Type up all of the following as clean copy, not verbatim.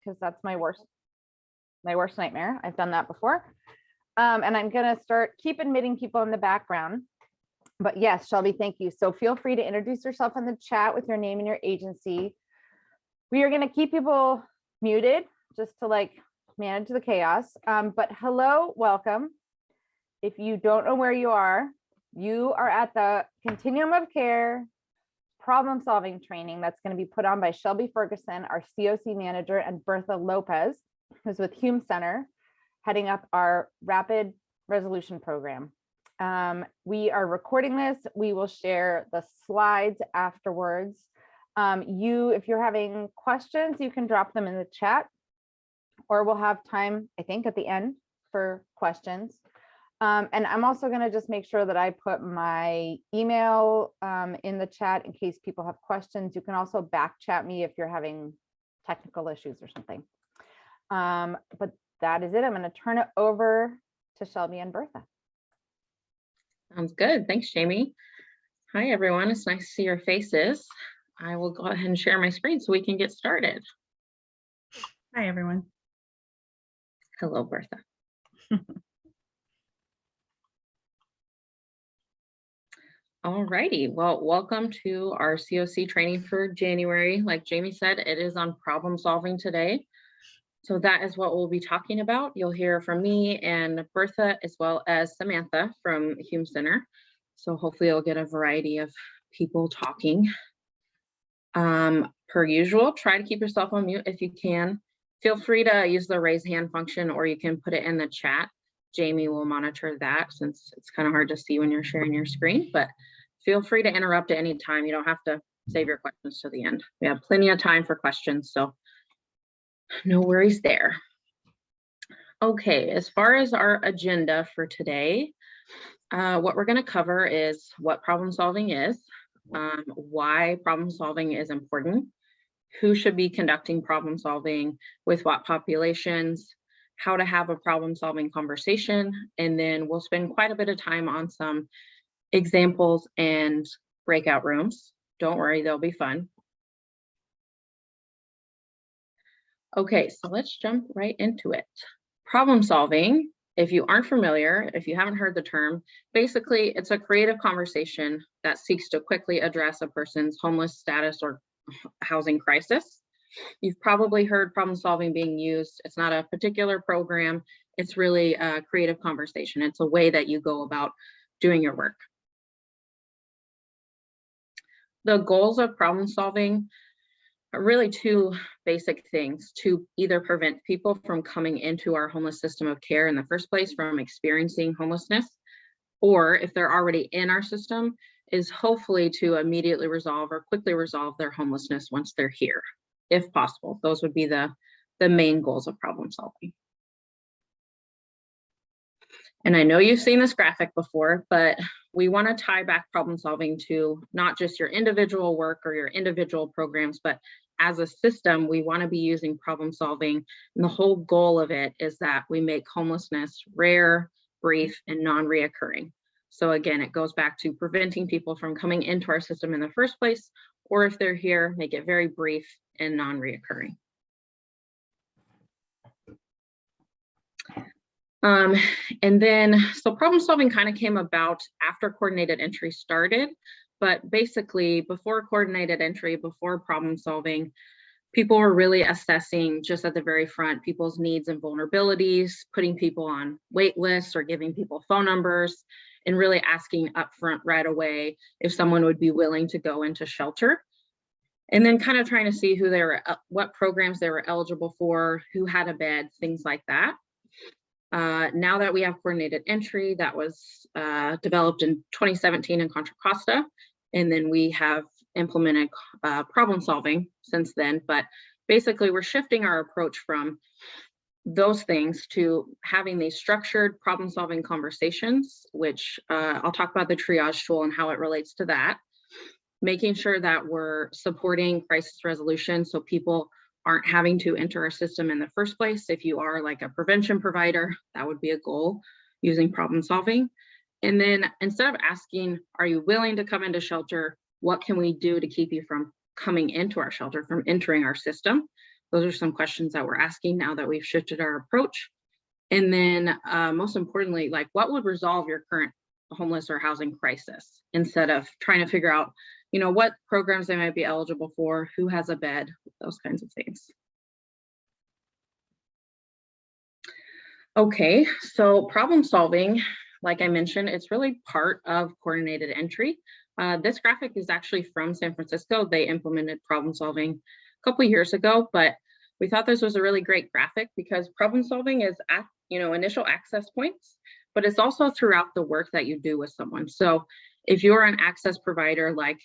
because that's my worst nightmare. I've done that before. And I'm going to keep admitting people in the background. But yes, Shelby, thank you. So feel free to introduce yourself in the chat with your name and your agency. We are going to keep people muted just to like manage the chaos. But hello, welcome. If you don't know where you are at the Continuum of Care problem solving training that's going to be put on by Shelby Ferguson, our CoC manager, and Bertha Lopez, who's with Hume Center, heading up our rapid resolution program. We are recording this. We will share the slides afterwards. If you're having questions, you can drop them in the chat, or we'll have time, I think, at the end for questions. And I'm also going to just make sure that I put my email in the chat in case people have questions. You can also back chat me if you're having technical issues or something. But that is it. I'm going to turn it over to Shelby and Bertha. Sounds good. Thanks, Jamie. Hi, everyone. It's nice to see your faces. I will go ahead and share my screen so we can get started. Hi, everyone. Hello, Bertha. All righty. Well, welcome to our CoC training for January. Like Jamie said, it is on problem solving today. So that is what we'll be talking about. You'll hear from me and Bertha, as well as Samantha from Hume Center. So hopefully you'll get a variety of people talking. Per usual, try to keep yourself on mute if you can. Feel free to use the raise hand function, or you can put it in the chat. Jamie will monitor that since it's kind of hard to see when you're sharing your screen, but feel free to interrupt at any time. You don't have to save your questions to the end. We have plenty of time for questions, so no worries there. Okay, as far as our agenda for today, what we're going to cover is what problem solving is, why problem solving is important, who should be conducting problem solving, with what populations, how to have a problem solving conversation, and then we'll spend quite a bit of time on some examples and breakout rooms. Don't worry, they'll be fun. Okay, so let's jump right into it. Problem solving, if you aren't familiar, if you haven't heard the term, basically it's a creative conversation that seeks to quickly address a person's homeless status or housing crisis. You've probably heard problem solving being used. It's not a particular program. It's really a creative conversation. It's a way that you go about doing your work. The goals of problem solving are really two basic things: to either prevent people from coming into our homeless system of care in the first place, from experiencing homelessness, or if they're already in our system, is hopefully to immediately resolve or quickly resolve their homelessness once they're here, if possible. Those would be the main goals of problem solving. And I know you've seen this graphic before, but we want to tie back problem solving to not just your individual work or your individual programs, but as a system, we want to be using problem solving. And the whole goal of it is that we make homelessness rare, brief, and non-reoccurring. So again, it goes back to preventing people from coming into our system in the first place, or if they're here, make it very brief and non-reoccurring. And then, so problem solving kind of came about after coordinated entry started, but basically before coordinated entry, before problem solving, people were really assessing just at the very front people's needs and vulnerabilities, putting people on wait lists or giving people phone numbers, and really asking upfront right away if someone would be willing to go into shelter. And then kind of trying to see who they were, what programs they were eligible for, who had a bed, things like that. Now that we have coordinated entry, that was developed in 2017 in Contra Costa, and then we have implemented problem solving since then. But basically, we're shifting our approach from those things to having these structured problem solving conversations, which I'll talk about the triage tool and how it relates to that. Making sure that we're supporting crisis resolution so people aren't having to enter our system in the first place. If you are like a prevention provider, that would be a goal using problem solving. And then instead of asking, are you willing to come into shelter? What can we do to keep you from coming into our shelter, from entering our system? Those are some questions that we're asking now that we've shifted our approach. And then most importantly, like what would resolve your current homeless or housing crisis, instead of trying to figure out, what programs they might be eligible for, who has a bed, those kinds of things. Okay, so problem solving, like I mentioned, it's really part of coordinated entry. This graphic is actually from San Francisco. They implemented problem solving a couple of years ago, but we thought this was a really great graphic because problem solving is at, initial access points, but it's also throughout the work that you do with someone. So if you're an access provider like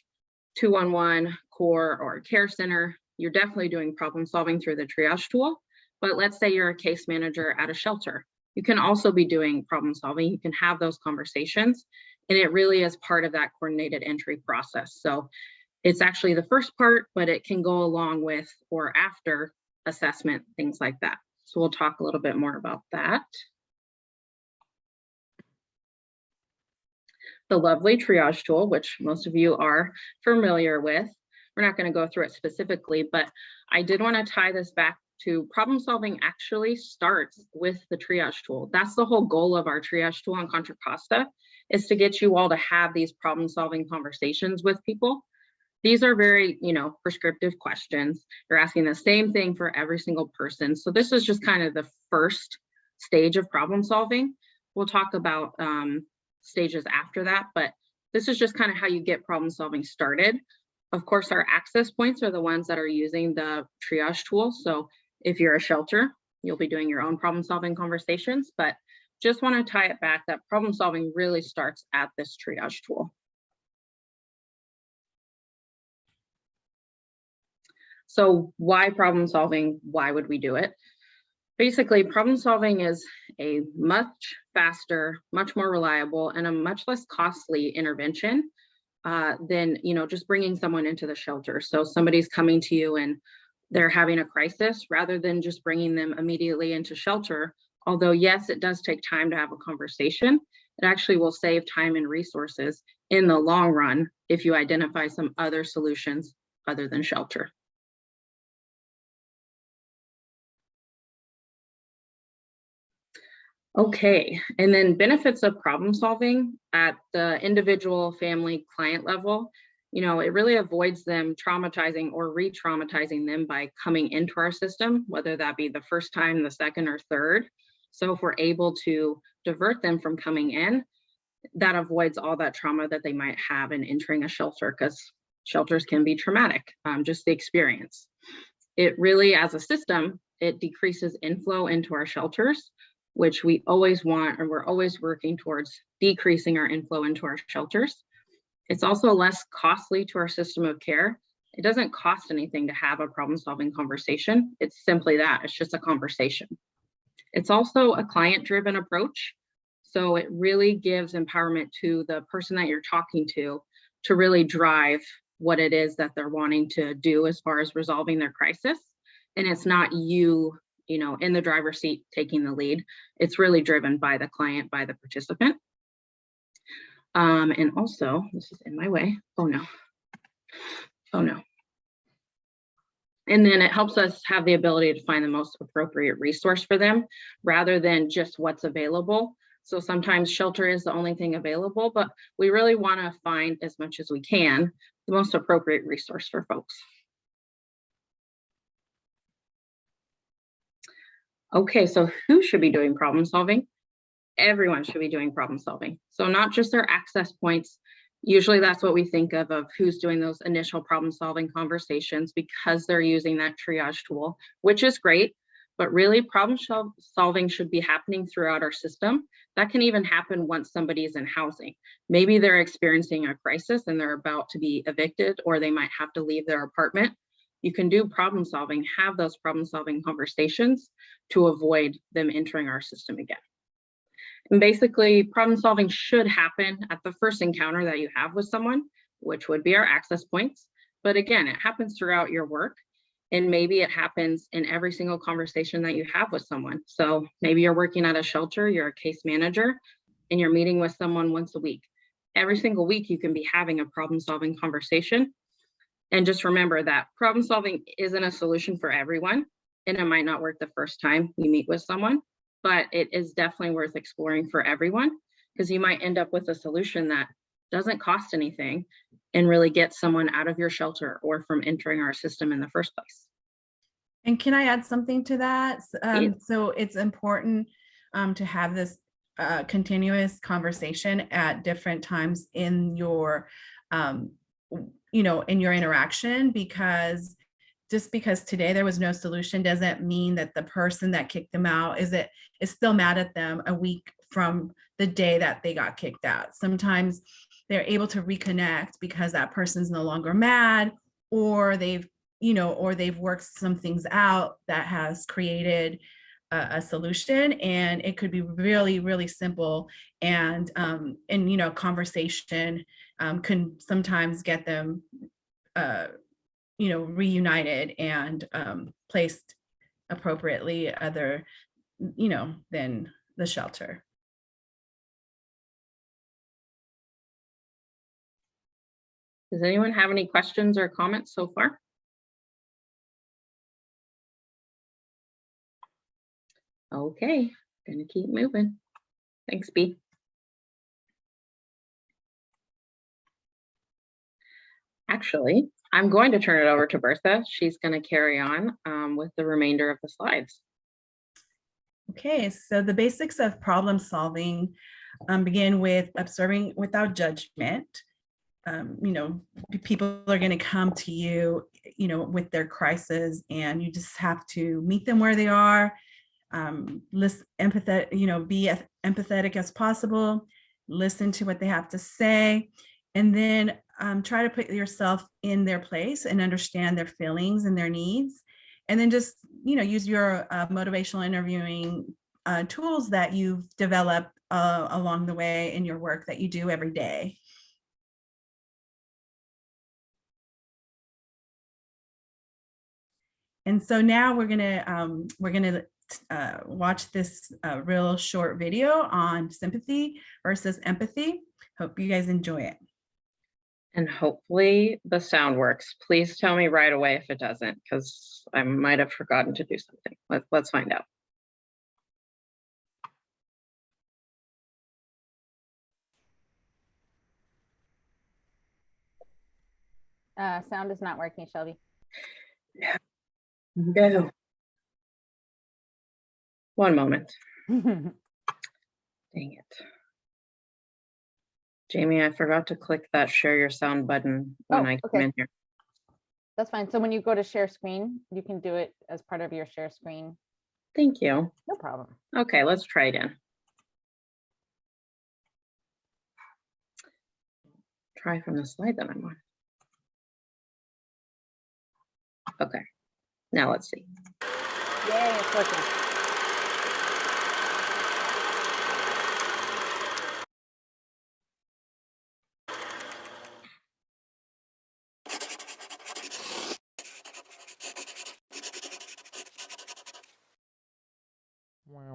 211, CORE, or care center, you're definitely doing problem solving through the triage tool. But let's say you're a case manager at a shelter. You can also be doing problem solving. You can have those conversations, and it really is part of that coordinated entry process. So it's actually the first part, but it can go along with or after assessment, things like that. So we'll talk a little bit more about that. The lovely triage tool, which most of you are familiar with. We're not going to go through it specifically, but I did want to tie this back to problem solving actually starts with the triage tool. That's the whole goal of our triage tool on Contra Costa, is to get you all to have these problem solving conversations with people. These are very, prescriptive questions. You're asking the same thing for every single person. So this is just kind of the first stage of problem solving. We'll talk about stages after that, but this is just kind of how you get problem solving started. Of course, our access points are the ones that are using the triage tool. So if you're a shelter, you'll be doing your own problem solving conversations, but just want to tie it back that problem solving really starts at this triage tool. So why problem solving? Why would we do it? Basically, problem solving is a much faster, much more reliable, and a much less costly intervention than, just bringing someone into the shelter. So somebody's coming to you and they're having a crisis, rather than just bringing them immediately into shelter. Although, yes, it does take time to have a conversation, it actually will save time and resources in the long run if you identify some other solutions other than shelter. Okay, and then benefits of problem solving at the individual, family, client level. It really avoids them traumatizing or re-traumatizing them by coming into our system, whether that be the first time, the second, or third. So if we're able to divert them from coming in, that avoids all that trauma that they might have in entering a shelter, because shelters can be traumatic, just the experience. It really, as a system, it decreases inflow into our shelters, which we always want, and we're always working towards decreasing our inflow into our shelters. It's also less costly to our system of care. It doesn't cost anything to have a problem-solving conversation. It's simply that, it's just a conversation. It's also a client-driven approach. So it really gives empowerment to the person that you're talking to really drive what it is that they're wanting to do as far as resolving their crisis. And it's not you, in the driver's seat taking the lead. It's really driven by the client, by the participant. And also, this is in my way. Oh no. And then it helps us have the ability to find the most appropriate resource for them rather than just what's available. So sometimes shelter is the only thing available, but we really want to find, as much as we can, the most appropriate resource for folks. Okay, so who should be doing problem solving? Everyone should be doing problem solving. So not just their access points. Usually that's what we think of who's doing those initial problem solving conversations, because they're using that triage tool, which is great, but really problem solving should be happening throughout our system. That can even happen once somebody is in housing. Maybe they're experiencing a crisis and they're about to be evicted, or they might have to leave their apartment. You can do problem solving, have those problem solving conversations to avoid them entering our system again. And basically, problem solving should happen at the first encounter that you have with someone, which would be our access points. But again, it happens throughout your work, and maybe it happens in every single conversation that you have with someone. So maybe you're working at a shelter, you're a case manager, and you're meeting with someone once a week. Every single week, you can be having a problem solving conversation. And just remember that problem solving isn't a solution for everyone. and it might not work the first time you meet with someone, but it is definitely worth exploring for everyone, because you might end up with a solution that doesn't cost anything and really get someone out of your shelter or from entering our system in the first place. And can I add something to that? Please. So it's important to have this continuous conversation at different times in your, in your interaction, because just because today there was no solution doesn't mean that the person that kicked them out is still mad at them a week from the day that they got kicked out. Sometimes they're able to reconnect because that person's no longer mad, or they've worked some things out that has created a solution. And it could be really, really simple. And conversation can sometimes get them reunited and placed appropriately other, than the shelter. Does anyone have any questions or comments so far? Okay, gonna keep moving. Thanks, B. Actually, I'm going to turn it over to Bertha. She's going to carry on with the remainder of the slides. Okay, so the basics of problem solving begin with observing without judgment. People are going to come to you, with their crisis, and you just have to meet them where they are. Listen, empathetic, be as empathetic as possible. Listen to what they have to say, and then try to put yourself in their place and understand their feelings and their needs. And then just, use your motivational interviewing tools that you've developed along the way in your work that you do every day. And so now we're gonna watch this real short video on sympathy versus empathy. Hope you guys enjoy it. And hopefully the sound works. Please tell me right away if it doesn't, because I might have forgotten to do something. Let's find out. Sound is not working, Shelby. No. One moment. Dang it. Jamie, I forgot to click that share your sound button when I come in here. That's fine. So when you go to share screen, you can do it as part of your share screen. Thank you. No problem. Okay, let's try again. Try from the slide that I'm on. Okay, now let's see. Yay, it's working.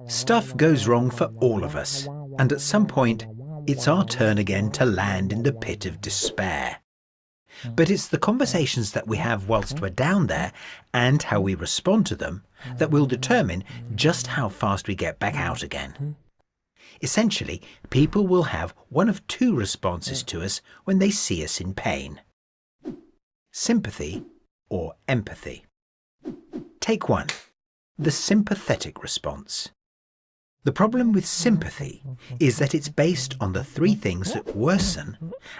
Stuff goes wrong for all of us, and at some point, it's our turn again to land in the pit of despair. But it's the conversations that we have whilst we're down there and how we respond to them that will determine just how fast we get back out again. Essentially, people will have one of two responses to us when they see us in pain: sympathy or empathy. Take one, the sympathetic response. The problem with sympathy is that it's based on the three things that worsen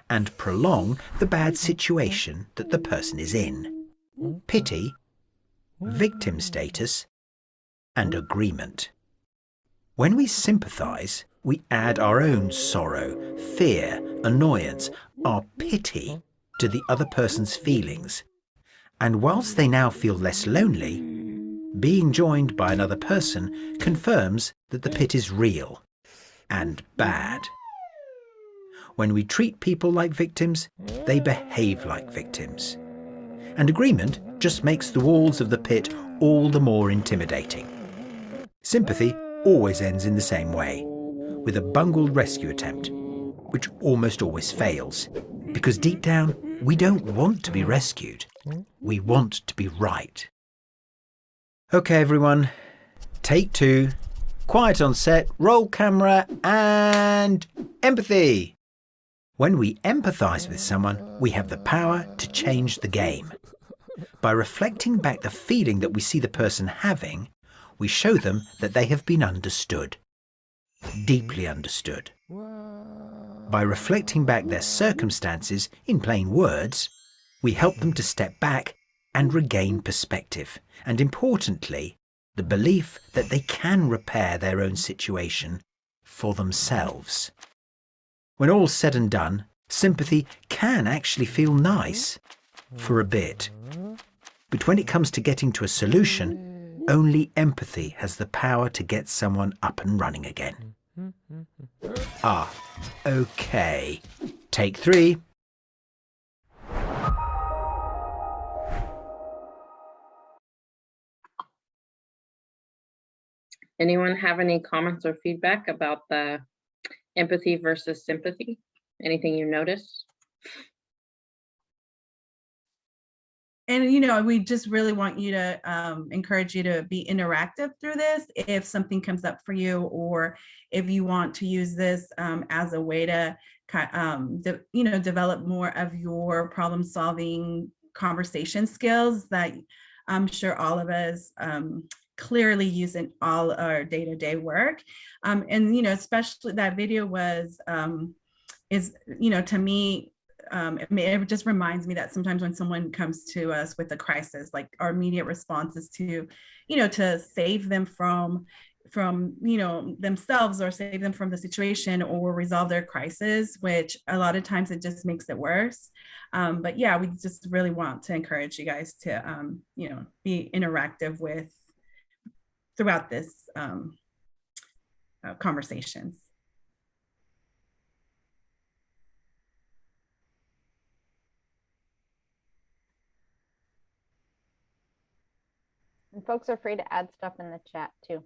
and prolong the bad situation that the person is in: pity, victim status, and agreement. When we sympathize, we add our own sorrow, fear, annoyance, our pity to the other person's feelings. And whilst they now feel less lonely, being joined by another person confirms that the pit is real and bad. When we treat people like victims, they behave like victims. And agreement just makes the walls of the pit all the more intimidating. Sympathy always ends in the same way, with a bungled rescue attempt, which almost always fails, because deep down, we don't want to be rescued. We want to be right. Okay, everyone. Take 2. Quiet on set, roll camera, and empathy. When we empathize with someone, we have the power to change the game. By reflecting back the feeling that we see the person having, we show them that they have been understood. Deeply understood. By reflecting back their circumstances in plain words, we help them to step back and regain perspective, and importantly, the belief that they can repair their own situation for themselves. When all's said and done, sympathy can actually feel nice for a bit. But when it comes to getting to a solution, only empathy has the power to get someone up and running again. Okay. Take 3. Anyone have any comments or feedback about the empathy versus sympathy? Anything you noticed? And, we just really want you to encourage you to be interactive through this. If something comes up for you, or if you want to use this as a way to, develop more of your problem solving conversation skills that I'm sure all of us clearly use in all our day-to-day work. And, especially that video is, to me, it just reminds me that sometimes when someone comes to us with a crisis, like our immediate response is to, to save them from themselves, or save them from the situation, or resolve their crisis, which a lot of times it just makes it worse. But yeah, we just really want to encourage you guys to, be interactive throughout this conversations. And folks are free to add stuff in the chat too.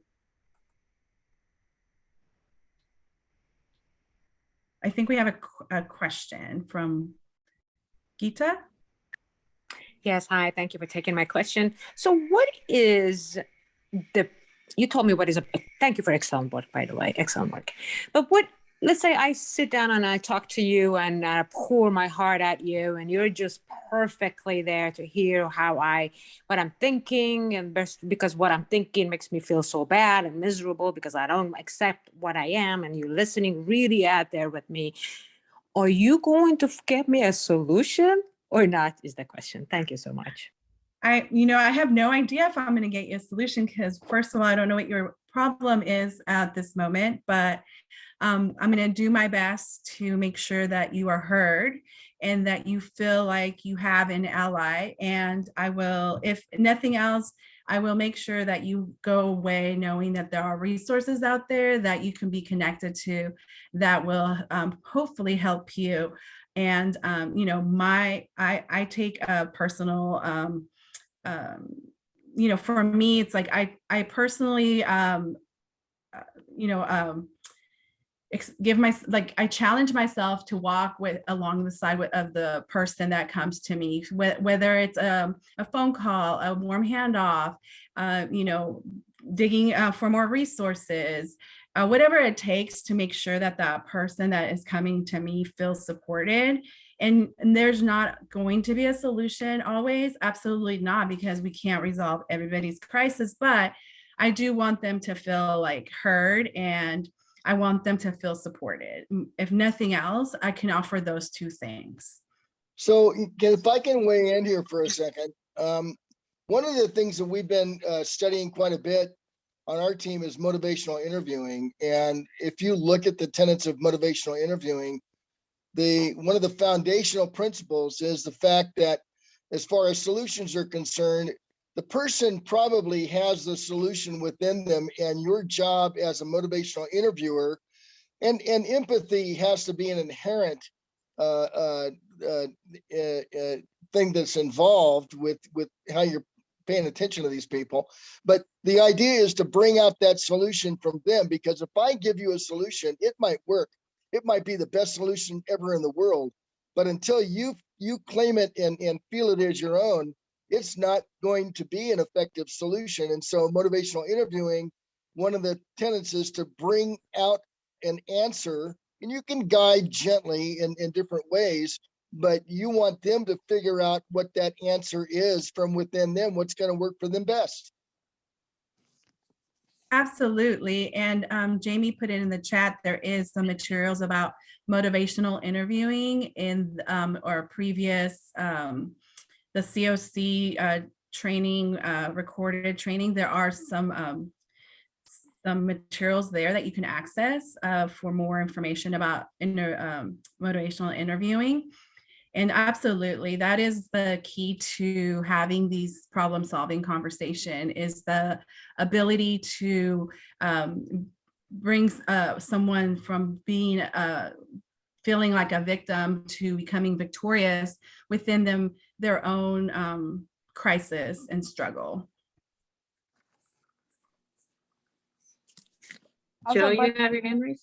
I think we have a question from Geeta. Yes, hi, thank you for taking my question. So what is you told me what is thank you for excellent work, by the way, excellent work. But let's say I sit down and I talk to you and I pour my heart at you, and you're just perfectly there to hear what I'm thinking, and because what I'm thinking makes me feel so bad and miserable because I don't accept what I am, and you're listening really out there with me. Are you going to get me a solution or not is the question. Thank you so much. I have no idea if I'm going to get you a solution, because first of all, I don't know what your problem is at this moment, but I'm going to do my best to make sure that you are heard and that you feel like you have an ally. And I will, if nothing else, I will make sure that you go away knowing that there are resources out there that you can be connected to that will hopefully help you. And, I take a personal, for me, it's like I personally, I challenge myself to walk along the side of the person that comes to me, whether it's a phone call, a warm handoff, digging for more resources, whatever it takes to make sure that that person that is coming to me feels supported. And there's not going to be a solution always, absolutely not, because we can't resolve everybody's crisis, but I do want them to feel like heard, and I want them to feel supported. If nothing else, I can offer those two things. So if I can weigh in here for a second, one of the things that we've been studying quite a bit on our team is motivational interviewing. And if you look at the tenets of motivational interviewing, one of the foundational principles is the fact that as far as solutions are concerned, the person probably has the solution within them, and your job as a motivational interviewer, and empathy has to be an inherent thing that's involved with how you're paying attention to these people. But the idea is to bring out that solution from them, because if I give you a solution, it might work. It might be the best solution ever in the world. But until you claim it and feel it as your own, it's not going to be an effective solution. And so motivational interviewing, one of the tenets is to bring out an answer, and you can guide gently in different ways, but you want them to figure out what that answer is from within them, what's going to work for them best. Absolutely. And Jamie put it in the chat, there is some materials about motivational interviewing in our previous, the CoC training, recorded training. There are some materials there that you can access for more information about motivational interviewing. And absolutely, that is the key to having these problem-solving conversation, is the ability to bring someone from being feeling like a victim to becoming victorious within them, their own crisis and struggle. Jill, Also, you have your hand raised?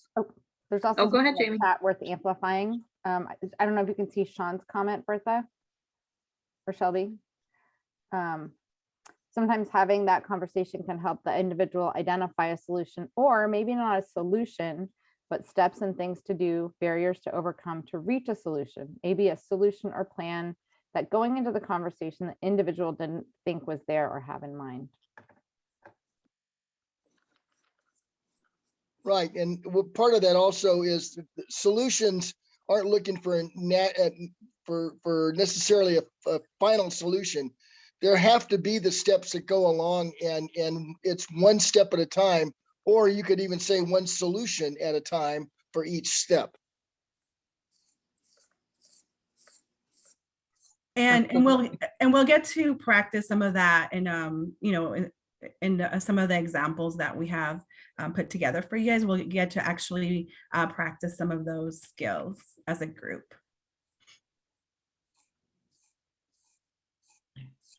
there's also Oh, go ahead, something in the Jamie. chat worth amplifying. I don't know if you can see Sean's comment, Bertha or Shelby. Sometimes having that conversation can help the individual identify a solution, or maybe not a solution, but steps and things to do, barriers to overcome to reach a solution, maybe a solution or plan that going into the conversation, the individual didn't think was there or have in mind. Right, and part of that also is solutions aren't looking for necessarily a final solution. There have to be the steps that go along, and it's one step at a time, or you could even say one solution at a time for each step. And we'll get to practice some of that, and you know, in some of the examples that we have put together for you guys. We'll get to actually practice some of those skills as a group.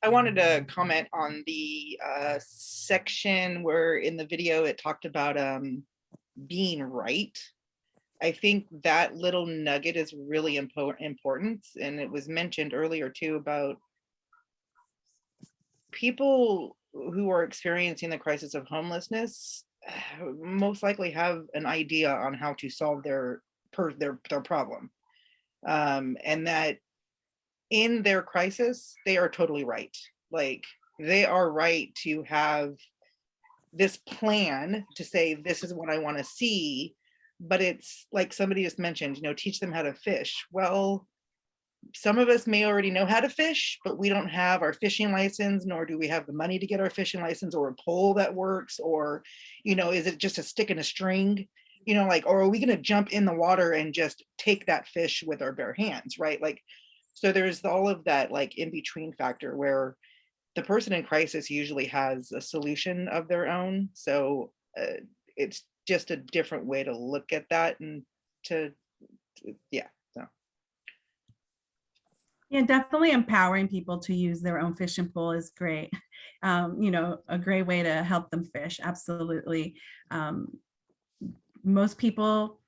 I wanted to comment on the section where in the video it talked about being right. I think that little nugget is really important, and it was mentioned earlier too about people who are experiencing the crisis of homelessness most likely have an idea on how to solve their problem, and that in their crisis they are totally right. Like, they are right to have this plan to say, this is what I want to see, but it's like somebody just mentioned, you know, teach them how to fish. Well, some of us may already know how to fish, but we don't have our fishing license, nor do we have the money to get our fishing license, or a pole that works, or, you know, is it just a stick and a string, you know, like, or are we going to jump in the water and just take that fish with our bare hands, right? Like, so there's all of that like in between factor where the person in crisis usually has a solution of their own. So it's just a different way to look at that, and yeah. Yeah, definitely empowering people to use their own fishing pole is great. You know, a great way to help them fish. Absolutely. Most people,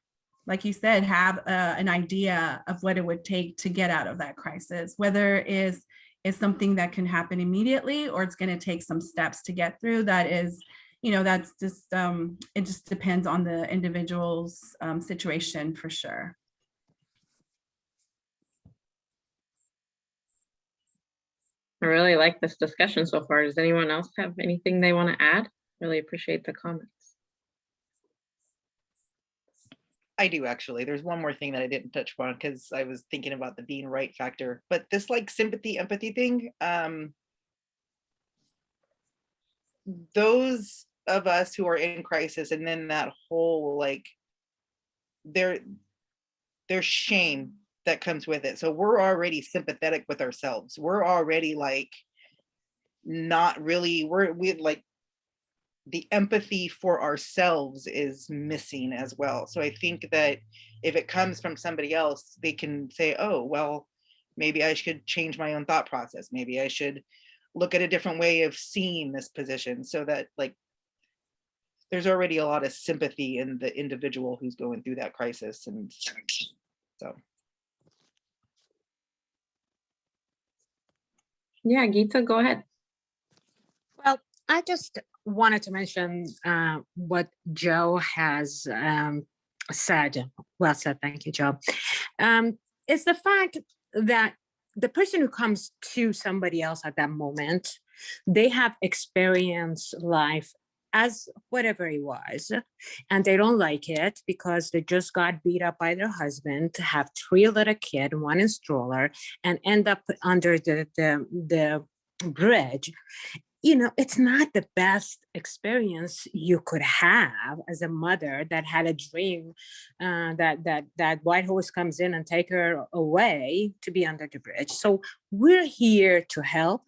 like you said, have an idea of what it would take to get out of that crisis, whether it's something that can happen immediately, or it's going to take some steps to get through. That is, you know, that's just, it just depends on the individual's situation for sure. I really like this discussion so far. Does anyone else have anything they want to add? Really appreciate the comments. I do, actually. There's one more thing that I didn't touch upon because I was thinking about the being right factor, but this like sympathy, empathy thing, those of us who are in crisis, and then that whole like there's shame that comes with it. So we're already sympathetic with ourselves. We're already like not really, we like the empathy for ourselves is missing as well. So I think that if it comes from somebody else, they can say, oh, well, maybe I should change my own thought process. Maybe I should look at a different way of seeing this position, so that like there's already a lot of sympathy in the individual who's going through that crisis. And so. Yeah, Geeta, go ahead. Well, I just wanted to mention what Joe has said. Well said, thank you, Joe. It's the fact that the person who comes to somebody else at that moment, they have experienced life as whatever it was, and they don't like it because they just got beat up by their husband, have 3 little kids, 1 in stroller, and end up under the bridge. You know, it's not the best experience you could have as a mother that had a dream that white horse comes in and take her away to be under the bridge. So we're here to help.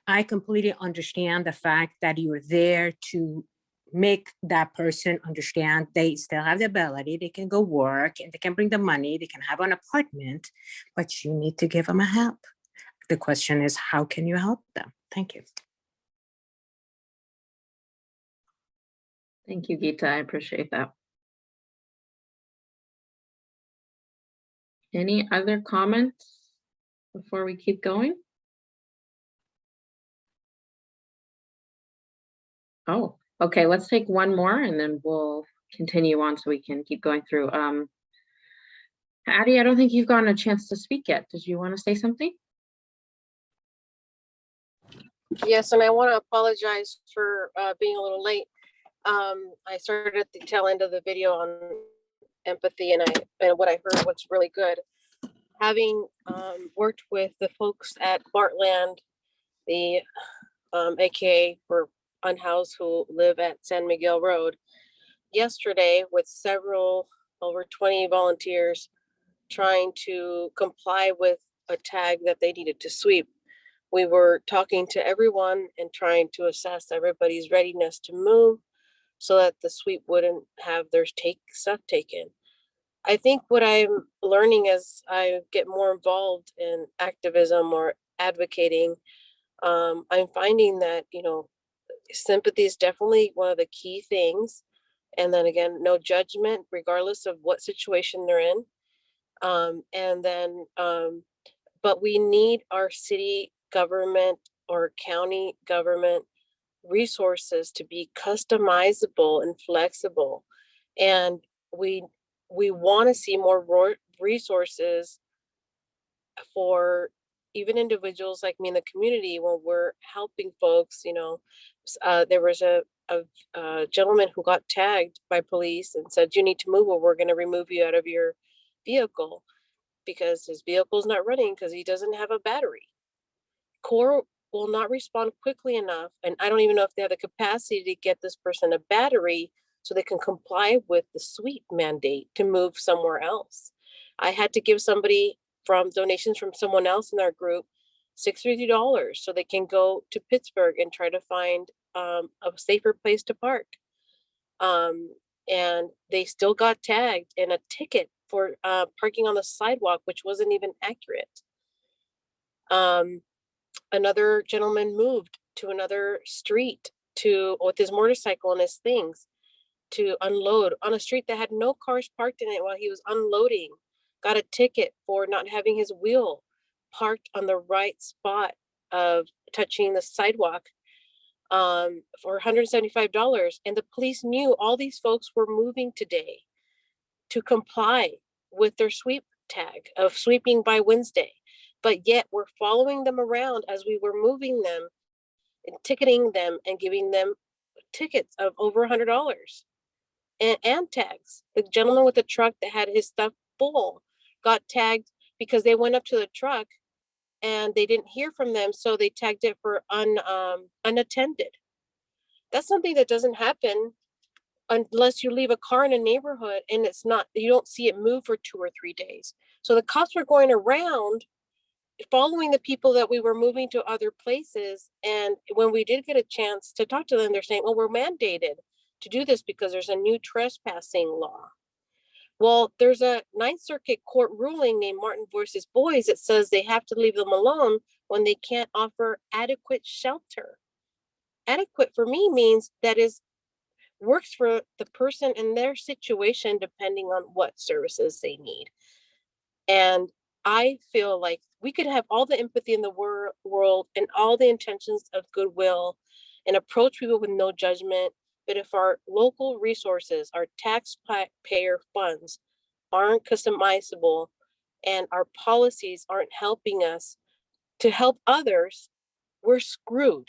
I completely understand the fact that you're there to make that person understand they still have the ability, they can go work and they can bring the money, they can have an apartment, but you need to give them a help. The question is, how can you help them? Thank you. Thank you, Geeta. I appreciate that. Any other comments before we keep going? Oh, okay. Let's take one more and then we'll continue on so we can keep going through. Addie, I don't think you've gotten a chance to speak yet. Did you want to say something? Yes, and I want to apologize for being a little late. I started at the tail end of the video on empathy, and what I heard was really good. Having worked with the folks at Bartland, the AKA for unhoused who live at San Miguel Road, yesterday with over 20 volunteers trying to comply with a tag that they needed to sweep. We were talking to everyone and trying to assess everybody's readiness to move so that the sweep wouldn't have their stuff taken. I think what I'm learning as I get more involved in activism or advocating, I'm finding that, sympathy is definitely one of the key things. And then again, no judgment, regardless of what situation they're in. But we need our city government or county government resources to be customizable and flexible. And we want to see more resources for even individuals like me in the community when we're helping folks. There was a gentleman who got tagged by police and said, you need to move or we're going to remove you out of your vehicle, because his vehicle is not running because he doesn't have a battery. CORE will not respond quickly enough, and I don't even know if they have the capacity to get this person a battery so they can comply with the sweep mandate to move somewhere else. I had to give somebody from donations from someone else in our group $650 so they can go to Pittsburgh and try to find a safer place to park. And they still got tagged and a ticket for parking on the sidewalk, which wasn't even accurate. Another gentleman moved to another street with his motorcycle and his things to unload on a street that had no cars parked in it while he was unloading. Got a ticket for not having his wheel parked on the right spot of touching the sidewalk for $175. And the police knew all these folks were moving today to comply with their sweep tag of sweeping by Wednesday. But yet we're following them around as we were moving them and ticketing them and giving them tickets of over $100 and tags. The gentleman with the truck that had his stuff full got tagged because they went up to the truck and they didn't hear from them, so they tagged it for unattended. That's something that doesn't happen unless you leave a car in a neighborhood and you don't see it move for 2 or 3 days. So the cops were going around following the people that we were moving to other places. And when we did get a chance to talk to them, they're saying, we're mandated to do this because there's a new trespassing law. Well, there's a Ninth Circuit court ruling named Martin versus Boys that says they have to leave them alone when they can't offer adequate shelter. Adequate for me means that works for the person in their situation, depending on what services they need. And I feel like we could have all the empathy in the world and all the intentions of goodwill and approach people with no judgment. But if our local resources, our taxpayer funds aren't customizable and our policies aren't helping us to help others, we're screwed.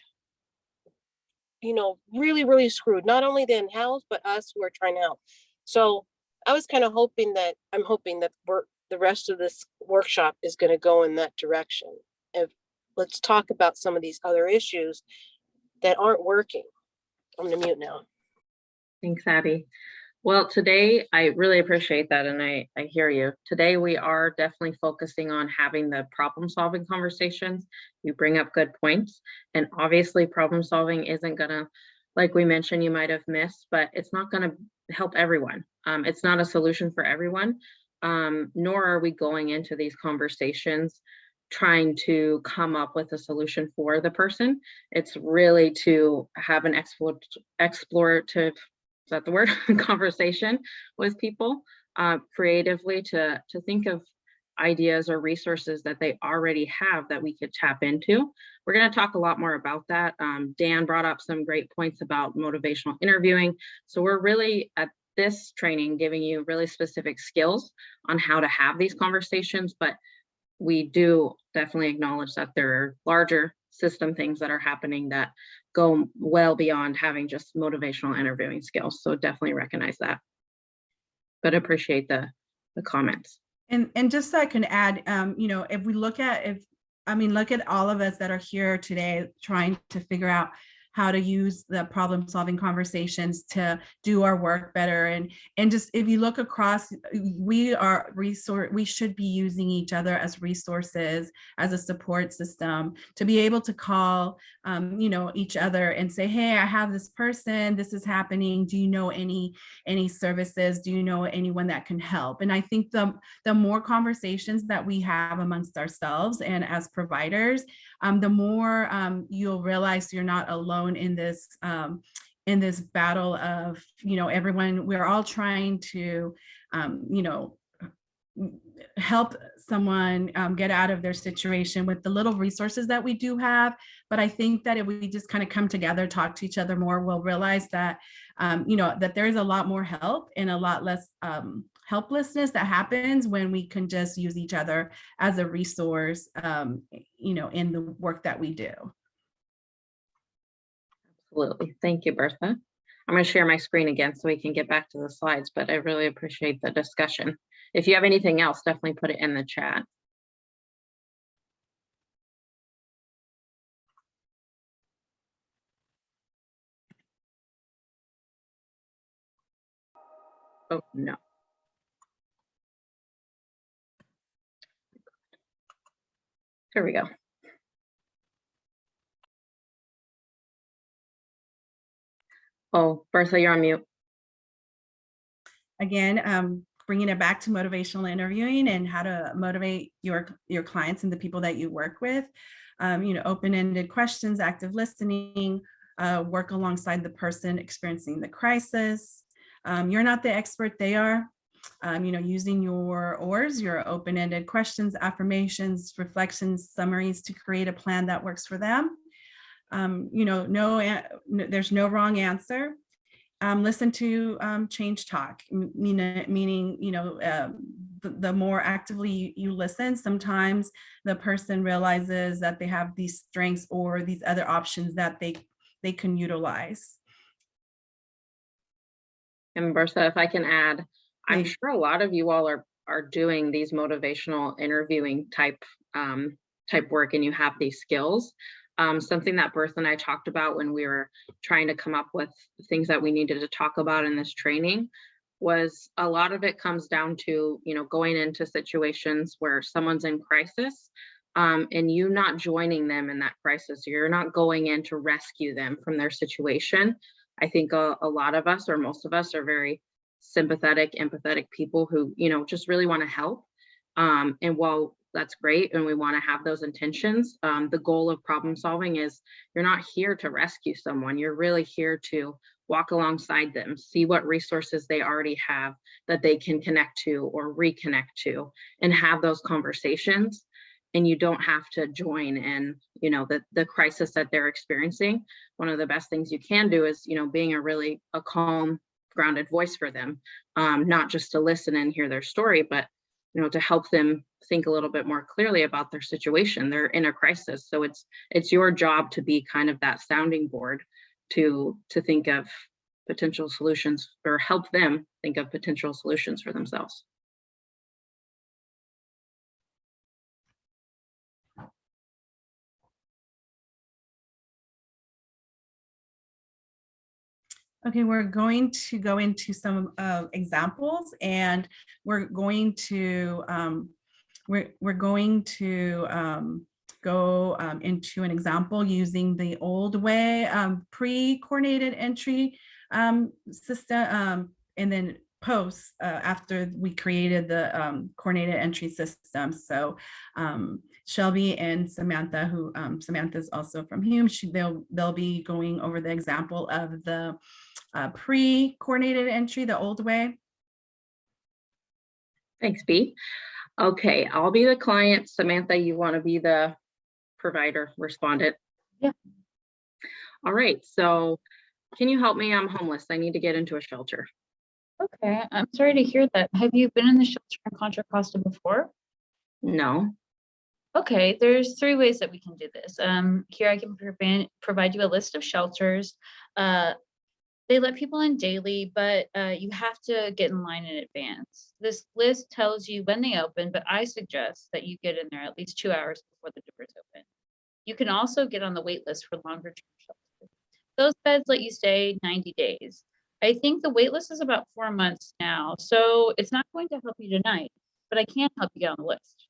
You know, really, really screwed. Not only the in-house, but us who are trying to help. So I was kind of hoping that the rest of this workshop is going to go in that direction. Let's talk about some of these other issues that aren't working. I'm going to mute now. Thanks, Abby. Well, today I really appreciate that, and I hear you. Today we are definitely focusing on having the problem-solving conversations. You bring up good points, and obviously problem solving isn't gonna, like we mentioned, you might have missed, but it's not gonna help everyone. It's not a solution for everyone, nor are we going into these conversations trying to come up with a solution for the person. It's really to have an explorative, is that the word, conversation with people creatively to think of ideas or resources that they already have that we could tap into. We're going to talk a lot more about that. Dan brought up some great points about motivational interviewing. So we're really at this training giving you really specific skills on how to have these conversations, but we do definitely acknowledge that there are larger system things that are happening that go well beyond having just motivational interviewing skills. So definitely recognize that, but appreciate the comments. And just so I can add, you know, if we look at, look at all of us that are here today trying to figure out how to use the problem solving conversations to do our work better. And just, if you look across, we should be using each other as resources, as a support system, to be able to call, you know, each other and say, hey, I have this person, this is happening. Do you know any services? Do you know anyone that can help? And I think the more conversations that we have amongst ourselves and as providers, the more you'll realize you're not alone in this battle of, you know, everyone, we're all trying to, you know, help someone get out of their situation with the little resources that we do have. But I think that if we just kind of come together, talk to each other more, we'll realize that, you know, that there's a lot more help and a lot less helplessness that happens when we can just use each other as a resource, you know, in the work that we do. Absolutely. Thank you, Bertha. I'm going to share my screen again so we can get back to the slides, but I really appreciate the discussion. If you have anything else, definitely put it in the chat. Oh, no. Here we go. Oh, Bertha, you're on mute. Again, bringing it back to motivational interviewing and how to motivate your clients and the people that you work with. You know, open-ended questions, active listening, work alongside the person experiencing the crisis. You're not the expert, they are. You know, using your ORs, your open-ended questions, affirmations, reflections, summaries to create a plan that works for them. You know, there's no wrong answer. Listen to change talk, meaning, you know, the more actively you listen, sometimes the person realizes that they have these strengths or these other options that they can utilize. And Bertha, if I can add, I'm sure a lot of you all are doing these motivational interviewing type work, and you have these skills. Something that Bertha and I talked about when we were trying to come up with things that we needed to talk about in this training was a lot of it comes down to, you know, going into situations where someone's in crisis, and you not joining them in that crisis. You're not going in to rescue them from their situation. I think a lot of us, or most of us, are very sympathetic, empathetic people who, you know, just really want to help. And while that's great and we want to have those intentions, the goal of problem solving is you're not here to rescue someone. You're really here to walk alongside them, see what resources they already have that they can connect to or reconnect to, and have those conversations. And you don't have to join in, you know, the crisis that they're experiencing. One of the best things you can do is, you know, being a calm, grounded voice for them, not just to listen and hear their story, but, you know, to help them think a little bit more clearly about their situation. They're in a crisis, so it's your job to be kind of that sounding board to think of potential solutions, or help them think of potential solutions for themselves. Okay, we're going to go into some examples, and we're going to go into an example using the old way pre-coordinated entry system, and then post after we created the coordinated entry system. So Shelby and Samantha, who Samantha's also from Hume, they'll be going over the example of the pre-coordinated entry, the old way. Thanks, B. Okay, I'll be the client. Samantha, you want to be the provider, respondent? Yeah. All right, so can you help me? I'm homeless. I need to get into a shelter. Okay, I'm sorry to hear that. Have you been in the shelter in Contra Costa before? No. Okay, there's 3 ways that we can do this. Here I can provide you a list of shelters. They let people in daily, but you have to get in line in advance. This list tells you when they open, but I suggest that you get in there at least 2 hours before the doors open. You can also get on the wait list for longer term shelters. Those beds let you stay 90 days. I think the wait list is about 4 months now, so it's not going to help you tonight, but I can help you get on the list.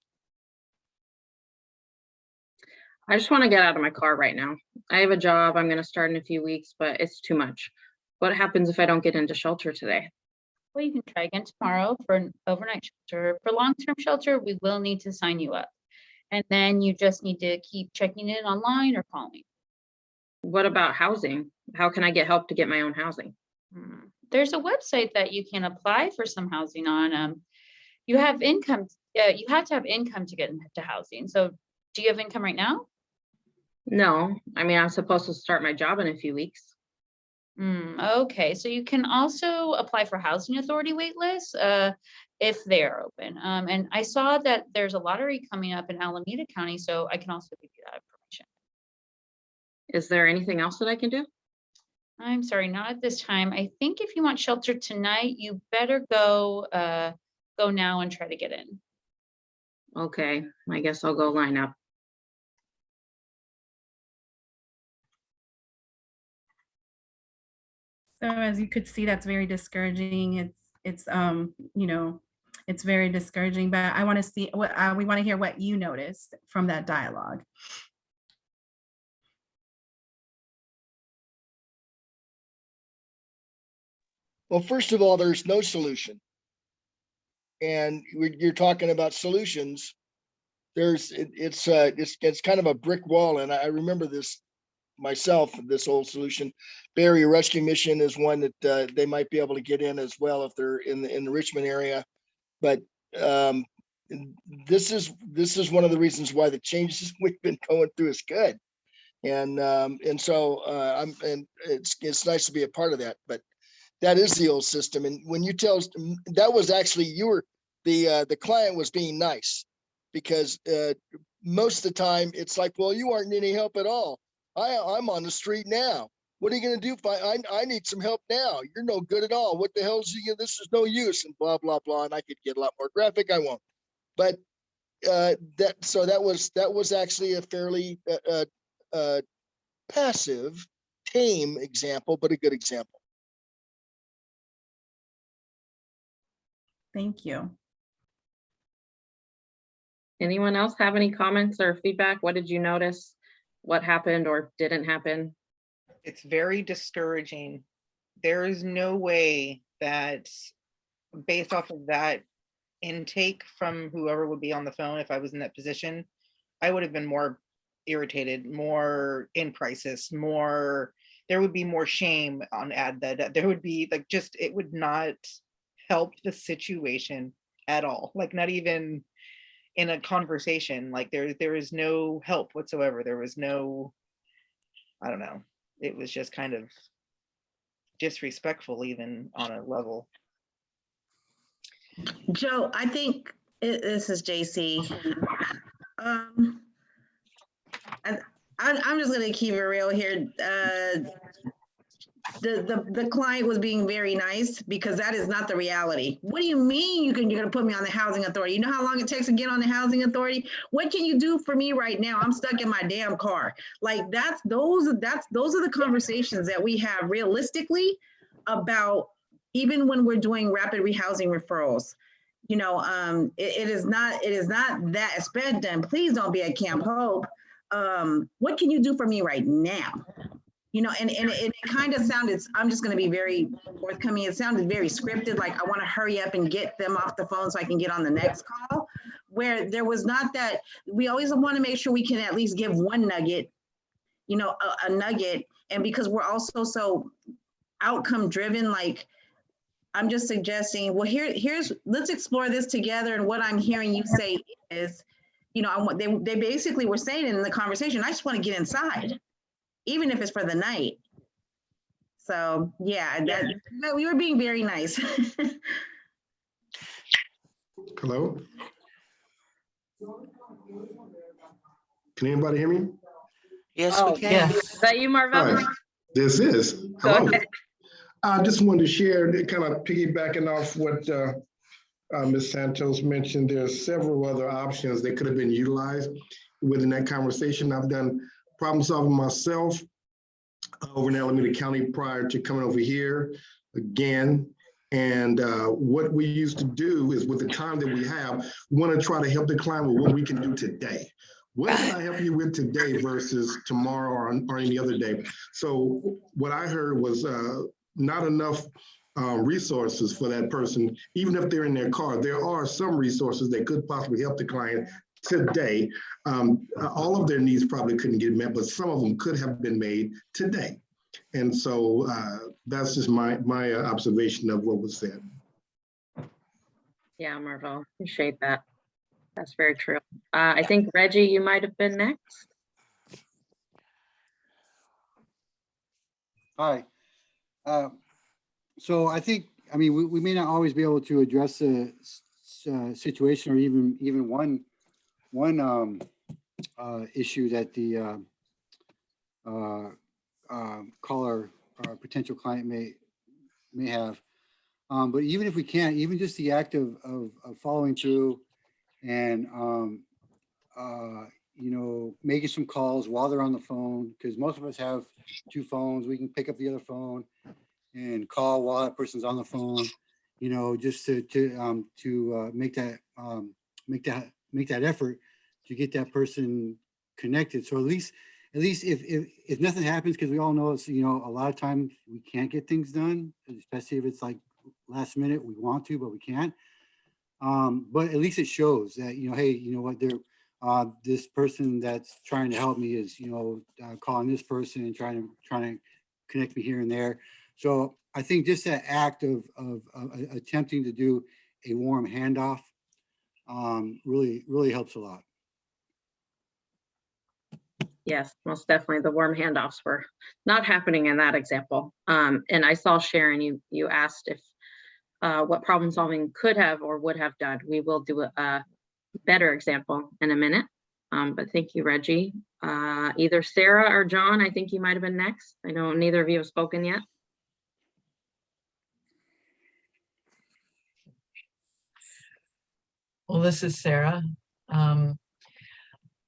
I just want to get out of my car right now. I have a job. I'm going to start in a few weeks, but it's too much. What happens if I don't get into shelter today? Well, you can try again tomorrow for an overnight shelter. For long-term shelter, we will need to sign you up. And then you just need to keep checking in online or calling. What about housing? How can I get help to get my own housing? There's a website that you can apply for some housing on. You have income. You have to have income to get into housing. So do you have income right now? No, I mean, I'm supposed to start my job in a few weeks. Okay, so you can also apply for housing authority wait lists if they're open. And I saw that there's a lottery coming up in Alameda County, so I can also give you that information. Is there anything else that I can do? I'm sorry, not at this time. I think if you want shelter tonight, you better go now and try to get in. Okay, I guess I'll go line up. So as you could see, that's very discouraging. It's you know, it's very discouraging, but I want to see what we want to hear what you noticed from that dialogue. Well, first of all, there's no solution. And you're talking about solutions. It's kind of a brick wall. And I remember this myself, this old solution. Bay Area Rescue Mission is one that they might be able to get in as well if they're in the Richmond area. But this is one of the reasons why the changes we've been going through is good. And so it's nice to be a part of that. But that is the old system. And when you tell, that was actually, you were the client was being nice, because most of the time it's like, well, you aren't any help at all. I'm on the street now. What are you going to do if I need some help now? You're no good at all. What the hell is you? This is no use, and blah blah blah. And I could get a lot more graphic. I won't. But that was actually a fairly passive, tame example, but a good example. Thank you. Anyone else have any comments or feedback? What did you notice? What happened or didn't happen? It's very discouraging. There is no way that, based off of that intake from whoever would be on the phone, if I was in that position, I would have been more irritated, more in crisis, more there would be more shame on that there would be like, just, it would not help the situation at all. Like, not even in a conversation, like there is no help whatsoever. There was no, I don't know. It was just kind of disrespectful, even on a level. Joe, I think this is JC. I'm just going to keep it real here. The client was being very nice, because that is not the reality. What do you mean you're going to put me on the housing authority? You know how long it takes to get on the housing authority? What can you do for me right now? I'm stuck in my damn car. Like, those are the conversations that we have realistically about, even when we're doing rapid rehousing referrals. You know, it is not that it's been done. Please don't be at Camp Hope. What can you do for me right now? You know, and it kind of sounded, I'm just going to be very forthcoming. It sounded very scripted, like I want to hurry up and get them off the phone so I can get on the next call, where there was not that. We always want to make sure we can at least give one nugget, you know, a nugget. And because we're also so outcome driven, like, I'm just suggesting, well, let's explore this together. And what I'm hearing you say is, you know, they basically were saying in the conversation, I just want to get inside, even if it's for the night. So yeah, we were being very nice. Hello? Can anybody hear me? Yes, we can. Yes. Is that you, Marvell? Hi, this is. Hello. I just wanted to share, kind of piggybacking off what Ms. Santos mentioned. There's several other options that could have been utilized within that conversation. I've done problem solving myself over in Alameda County prior to coming over here again. And what we used to do is, with the time that we have, we want to try to help the client with what we can do today. What can I help you with today versus tomorrow or any other day? So what I heard was not enough resources for that person, even if they're in their car. There are some resources that could possibly help the client today. All of their needs probably couldn't get met, but some of them could have been made today. And so that's just my observation of what was said. Yeah, Marvell, appreciate that. That's very true. I think Reggie, you might have been next. Hi. So I think, I mean, we may not always be able to address a situation or even one issue that the caller or potential client may have. But even if we can't, even just the act of following through and you know, making some calls while they're on the phone, because most of us have two phones. We can pick up the other phone and call while that person's on the phone, you know, just to make that effort to get that person connected. So at least if nothing happens, because we all know it's, you know, a lot of times we can't get things done, especially if it's like last minute, we want to, but we can't. But at least it shows that, you know, hey, you know what, this person that's trying to help me is, you know, calling this person and trying to connect me here and there. So I think just that act of attempting to do a warm handoff really helps a lot. Yes, most definitely. The warm handoffs were not happening in that example. And I saw Sharon, you asked if what problem solving could have or would have done. We will do a better example in a minute. But thank you, Reggie. Either Sarah or John, I think you might have been next. I know neither of you have spoken yet. Well, this is Sarah.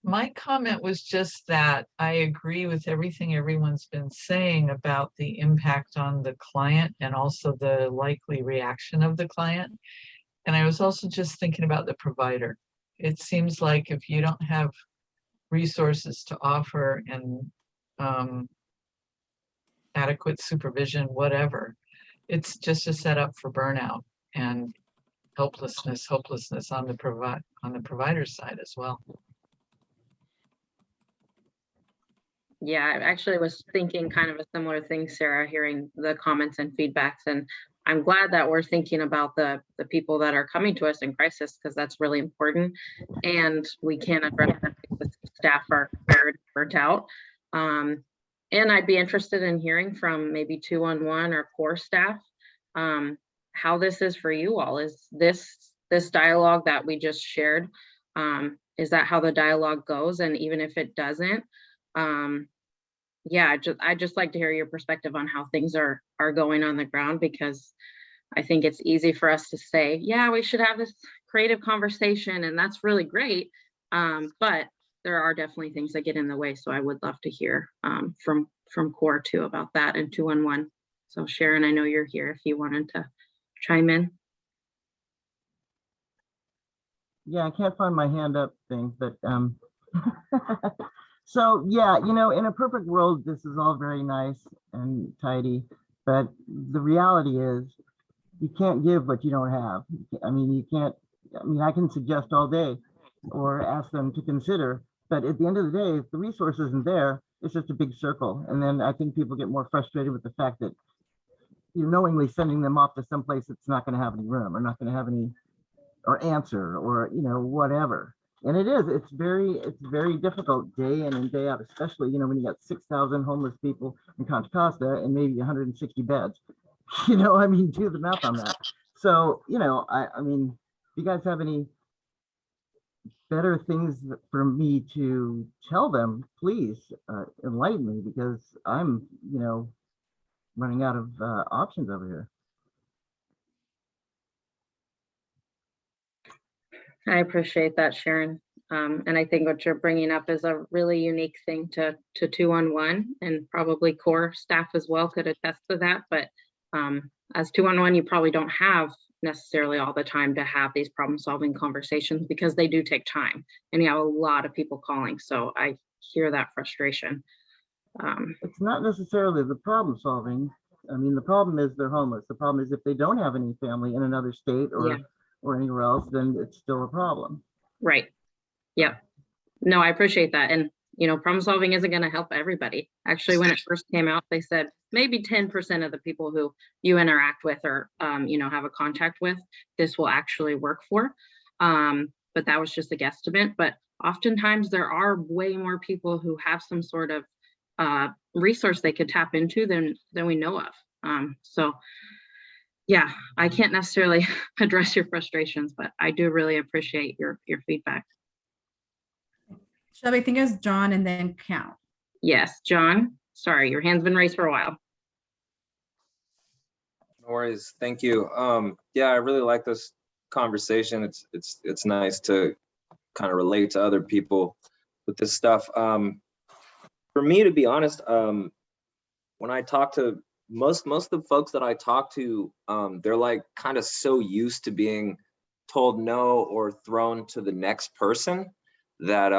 My comment was just that I agree with everything everyone's been saying about the impact on the client and also the likely reaction of the client. And I was also just thinking about the provider. It seems like if you don't have resources to offer and adequate supervision, whatever, it's just a setup for burnout and hopelessness on the provider side as well. Yeah, I actually was thinking kind of a similar thing, Sarah, hearing the comments and feedbacks. And I'm glad that we're thinking about the people that are coming to us in crisis, because that's really important. And we can address that if the staff are tired, burnt out. And I'd be interested in hearing from maybe 211 or core staff, how this is for you all. Is this dialogue that we just shared, is that how the dialogue goes? And even if it doesn't, yeah, I just like to hear your perspective on how things are going on the ground, because I think it's easy for us to say, yeah, we should have this creative conversation, and that's really great. But there are definitely things that get in the way. So I would love to hear from core too about that, and 211. So Sharon, I know you're here if you wanted to chime in. Yeah, I can't find my hand up thing, but so yeah, you know, in a perfect world, this is all very nice and tidy, but the reality is you can't give what you don't have. I mean, you can't, I mean, I can suggest all day or ask them to consider, but at the end of the day, if the resource isn't there, it's just a big circle. And then I think people get more frustrated with the fact that you're knowingly sending them off to someplace that's not going to have any room, or not going to have any, or answer, or, you know, whatever. And it's very difficult day in and day out, especially, you know, when you got 6,000 homeless people in Contra Costa and maybe 160 beds. You know, I mean, do the math on that. So, you know, I mean, do you guys have any better things for me to tell them? Please enlighten me, because I'm, you know, running out of options over here. I appreciate that, Sharon. And I think what you're bringing up is a really unique thing to 211, and probably core staff as well could attest to that. But as 211, you probably don't have necessarily all the time to have these problem solving conversations, because they do take time, and you have a lot of people calling. So I hear that frustration. It's not necessarily the problem solving. I mean, the problem is they're homeless. The problem is if they don't have any family in another state or anywhere else, then it's still a problem. Right. Yep. No, I appreciate that. And, you know, problem solving isn't going to help everybody. Actually, when it first came out, they said maybe 10% of the people who you interact with or, you know, have a contact with, this will actually work for. But that was just a guesstimate. But oftentimes there are way more people who have some sort of resource they could tap into than we know of. So yeah, I can't necessarily address your frustrations, but I do really appreciate your feedback. Shelby, I think it's John and then Count. Yes, John, sorry, your hand's been raised for a while. No worries, thank you. Yeah, I really like this conversation. It's nice to kind of relate to other people with this stuff. For me, to be honest, when I talk to most of the folks that I talk to, they're like kind of so used to being told no or thrown to the next person that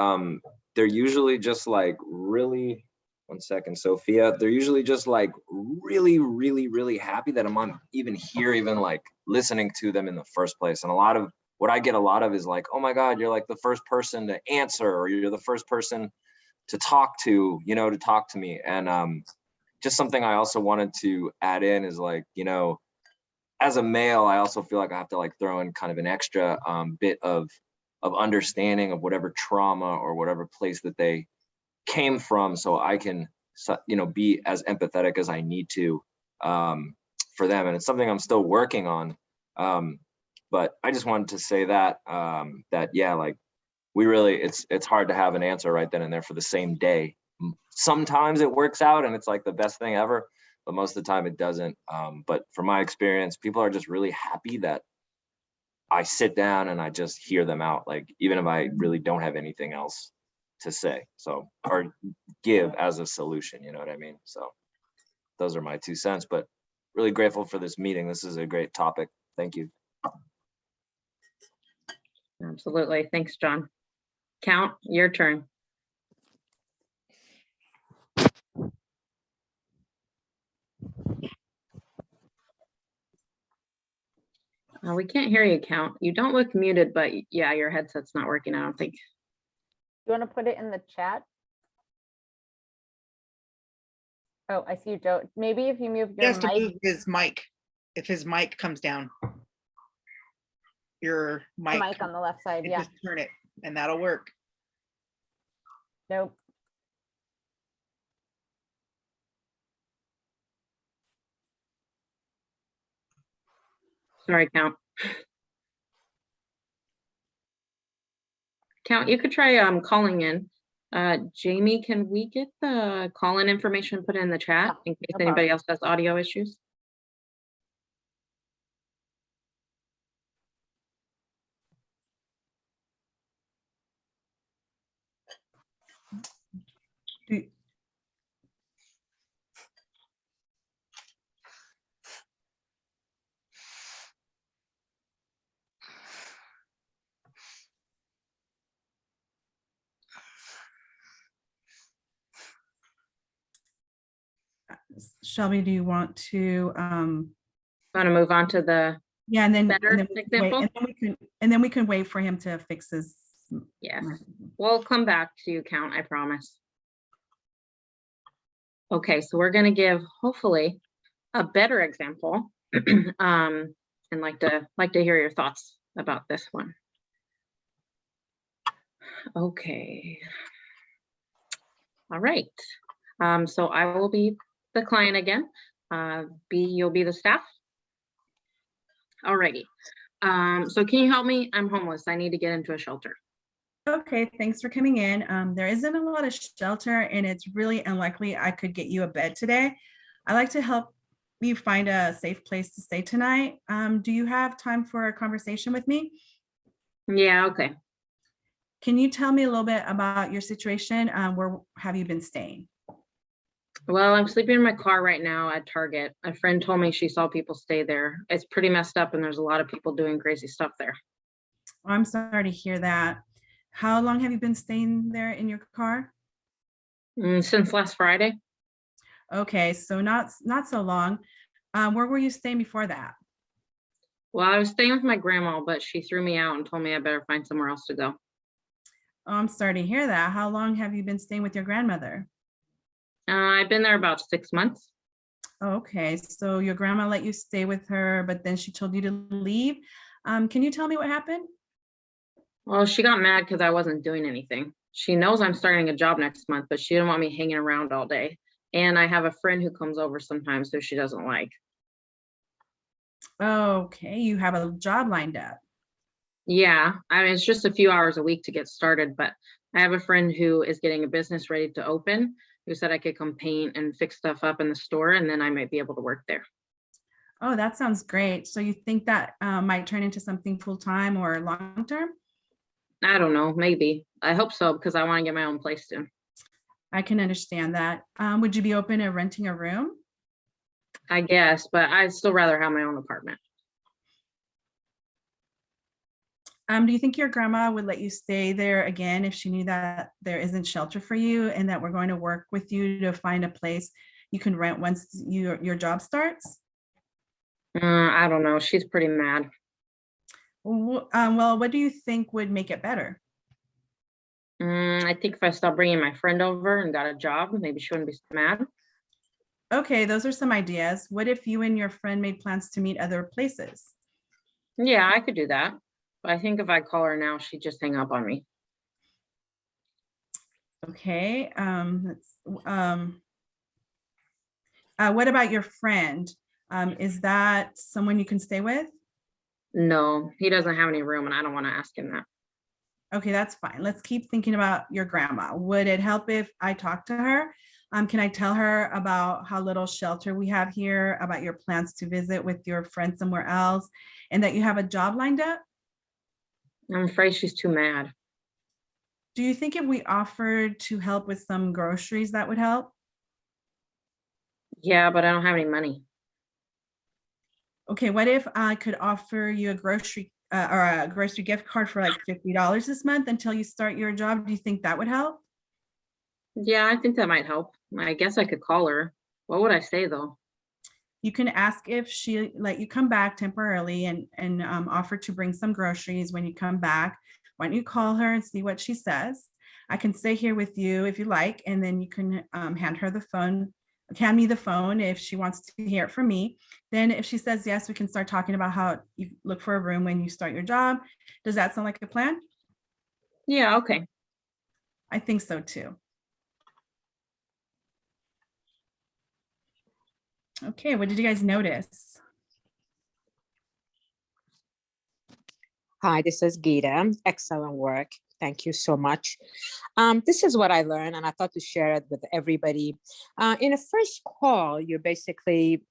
they're usually just like really, one second, Sophia, they're usually just like really happy that I'm even here, even like listening to them in the first place. And a lot of what I get a lot of is like, oh my God, you're like the first person to answer, or you're the first person to talk to, you know, to talk to me. And just something I also wanted to add in is like, you know, as a male, I also feel like I have to like throw in kind of an extra bit of understanding of whatever trauma or whatever place that they came from, so I can, you know, be as empathetic as I need to for them. And it's something I'm still working on. But I just wanted to say that, that yeah, like we really, it's hard to have an answer right then and there for the same day. Sometimes it works out and it's like the best thing ever, but most of the time it doesn't. But from my experience, people are just really happy that I sit down and I just hear them out, like even if I really don't have anything else to say, so, or give as a solution, you know what I mean? So those are my 2 cents, but really grateful for this meeting. This is a great topic. Thank you. Absolutely. Thanks, John. Count, your turn. We can't hear you, Count. You don't look muted, but yeah, your headset's not working, I don't think. You want to put it in the chat? Oh, I see you, Joe. Maybe if you move He your has to mic. move his mic. If his mic comes down, your The mic, mic on the left side, yeah. just turn it and that'll work. Nope. Sorry, Count, you could try calling in. Jamie, can we get the call-in information put in the chat in case no anybody problem. else has audio issues? Shelby, do you want to Want to move on to the yeah, and then, better and then we can wait, example? and then we can wait for him to fix his. Yes, we'll come back to you, Count, I promise. Okay, so we're going to give hopefully a better example, and like to hear your thoughts about this one. Okay. All right. So I will be the client again. B, you'll be the staff. Alrighty. So can you help me? I'm homeless. I need to get into a shelter. Okay, thanks for coming in. There isn't a lot of shelter and it's really unlikely I could get you a bed today. I'd like to help you find a safe place to stay tonight. Do you have time for a conversation with me? Yeah, okay. Can you tell me a little bit about your situation? Where have you been staying? Well, I'm sleeping in my car right now at Target. A friend told me she saw people stay there. It's pretty messed up and there's a lot of people doing crazy stuff there. I'm sorry to hear that. How long have you been staying there in your car? Since last Friday. Okay, so not so long. Where were you staying before that? Well, I was staying with my grandma, but she threw me out and told me I better find somewhere else to go. Oh, I'm sorry to hear that. How long have you been staying with your grandmother? I've been there about 6 months. Okay, so your grandma let you stay with her, but then she told you to leave. Can you tell me what happened? Well, she got mad because I wasn't doing anything. She knows I'm starting a job next month, but she didn't want me hanging around all day. And I have a friend who comes over sometimes who she doesn't like. Okay, you have a job lined up. Yeah, I mean, it's just a few hours a week to get started, but I have a friend who is getting a business ready to open, who said I could come paint and fix stuff up in the store, and then I might be able to work there. Oh, that sounds great. So you think that might turn into something full-time or long-term? I don't know, maybe. I hope so, because I want to get my own place soon. I can understand that. Would you be open to renting a room? I guess, but I'd still rather have my own apartment. Do you think your grandma would let you stay there again if she knew that there isn't shelter for you and that we're going to work with you to find a place you can rent once your job starts? I don't know. She's pretty mad. Well, what do you think would make it better? I think if I stopped bringing my friend over and got a job, maybe she wouldn't be so mad. Okay, those are some ideas. What if you and your friend made plans to meet other places? Yeah, I could do that. But I think if I call her now, she'd just hang up on me. Okay. What about your friend? Is that someone you can stay with? No, he doesn't have any room and I don't want to ask him that. Okay, that's fine. Let's keep thinking about your grandma. Would it help if I talk to her? Can I tell her about how little shelter we have here, about your plans to visit with your friend somewhere else, and that you have a job lined up? I'm afraid she's too mad. Do you think if we offered to help with some groceries, that would help? Yeah, but I don't have any money. Okay, what if I could offer you a grocery gift card for like $50 this month until you start your job? Do you think that would help? Yeah, I think that might help. I guess I could call her. What would I say though? You can ask if she let you come back temporarily and offer to bring some groceries when you come back. Why don't you call her and see what she says? I can stay here with you if you like, and then you can hand her the phone hand me the phone if she wants to hear it from me. Then if she says yes, we can start talking about how you look for a room when you start your job. Does that sound like a plan? Yeah, okay. I think so too. Okay, what did you guys notice? Hi, this is Gita. Excellent work. Thank you so much. This is what I learned, and I thought to share it with everybody. In a first call, you basically,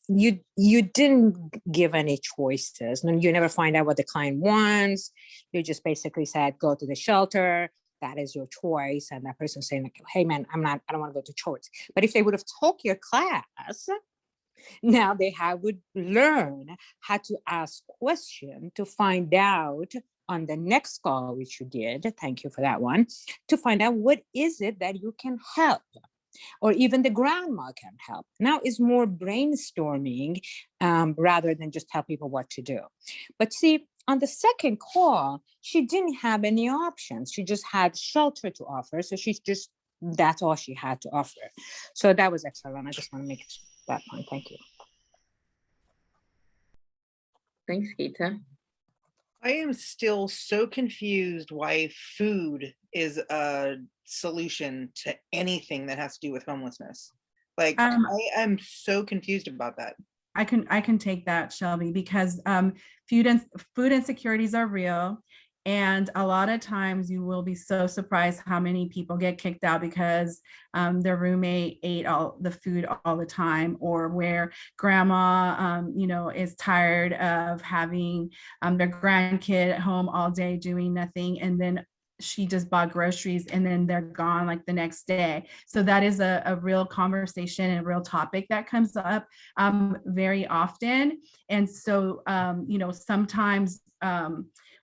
you didn't give any choices. You never find out what the client wants. You just basically said, go to the shelter. That is your choice. And that person saying, like, hey man, I don't want to go to choice. But if they would have took your class, now they would learn how to ask questions to find out on the next call, which you did. Thank you for that one. To find out what is it that you can help, or even the grandma can help. Now is more brainstorming rather than just tell people what to do. But see, on the second call, she didn't have any options. She just had shelter to offer. So that's all she had to offer. So that was excellent. I just want to make that point. Thank you. Thanks, Gita. I am still so confused why food is a solution to anything that has to do with homelessness. Like, I am so confused about that. I can take that, Shelby, because food insecurities are real. And a lot of times you will be so surprised how many people get kicked out because their roommate ate all the food all the time, or where grandma, is tired of having their grandkid at home all day doing nothing. And then she just bought groceries and then they're gone like the next day. So that is a real conversation and a real topic that comes up very often. And so, sometimes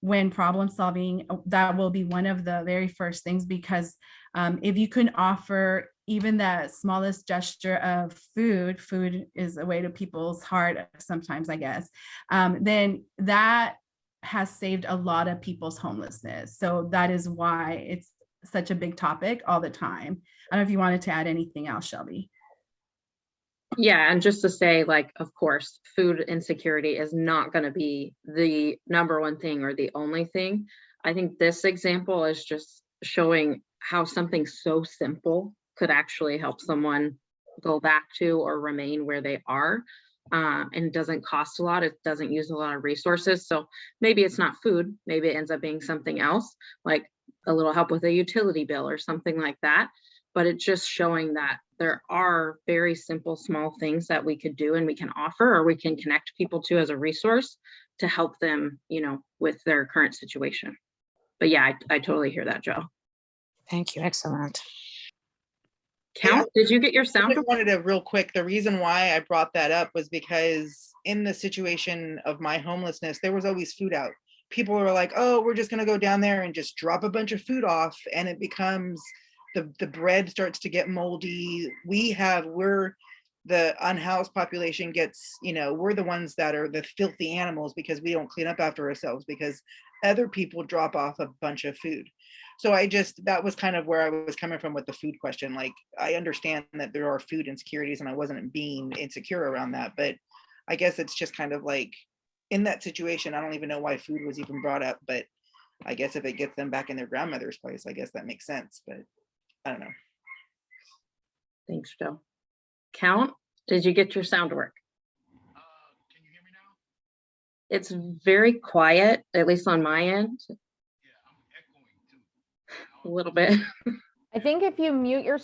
when problem solving, that will be one of the very first things, because if you can offer even that smallest gesture of food is a way to people's heart sometimes, I guess, then that has saved a lot of people's homelessness. So that is why it's such a big topic all the time. I don't know if you wanted to add anything else, Shelby. Yeah, and just to say, like, of course, food insecurity is not going to be the number one thing or the only thing. I think this example is just showing how something so simple could actually help someone go back to or remain where they are. And it doesn't cost a lot. It doesn't use a lot of resources. So maybe it's not food. Maybe it ends up being something else, like a little help with a utility bill or something like that. But it's just showing that there are very simple, small things that we could do and we can offer, or we can connect people to as a resource to help them, with their current situation. But yeah, I totally hear that, Joe. Thank you. Excellent. Count, did you get your sound? I just wanted to real quick. The reason why I brought that up was because in the situation of my homelessness, there was always food out. People were like, oh, we're just going to go down there and just drop a bunch of food off. And it becomes, the bread starts to get moldy. We're the unhoused population gets, we're the ones that are the filthy animals because we don't clean up after ourselves because other people drop off a bunch of food. So that was kind of where I was coming from with the food question. Like, I understand that there are food insecurities and I wasn't being insecure around that, but I guess it's just kind of like in that situation, I don't even know why food was even brought up, but I guess if it gets them back in their grandmother's place, I guess that makes sense, but I don't know. Thanks, Joe. Count, did you get your sound work? Can you hear me now? It's very quiet, at least on my end. A little bit. I think if you mute your,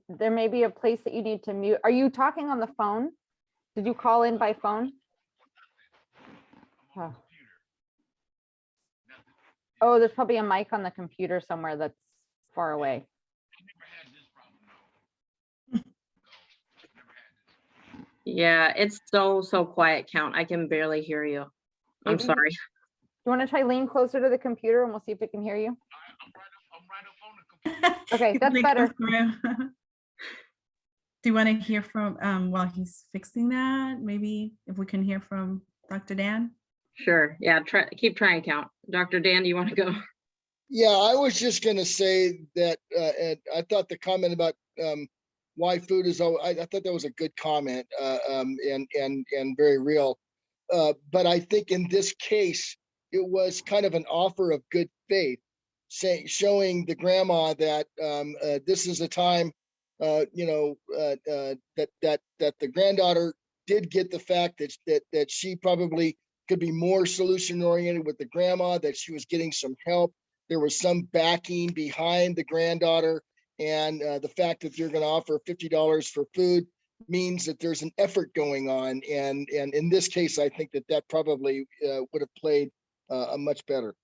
there may be a place that you need to mute. Are you talking on the phone? Did you call in by phone? Oh, there's probably a mic on the computer somewhere that's far away. Yeah, it's so quiet, Count. I can barely hear you. I'm sorry. Do you want to try lean closer to the computer and we'll see if we can hear you? I'm right up on the computer. Okay, that's better. Do you want to hear from, while he's fixing that, maybe if we can hear from Dr. Dan? Sure. Yeah, keep trying, Count. Dr. Dan, do you want to go? Yeah, I was just going to say that, and I thought the comment about why food is, I thought that was a good comment and very real. But I think in this case, it was kind of an offer of good faith, showing the grandma that this is a time, that the granddaughter did get the fact that she probably could be more solution oriented with the grandma, that she was getting some help. There was some backing behind the granddaughter, and the fact that you're going to offer $50 for food means that there's an effort going on. And in this case, I think that probably would have played a much better.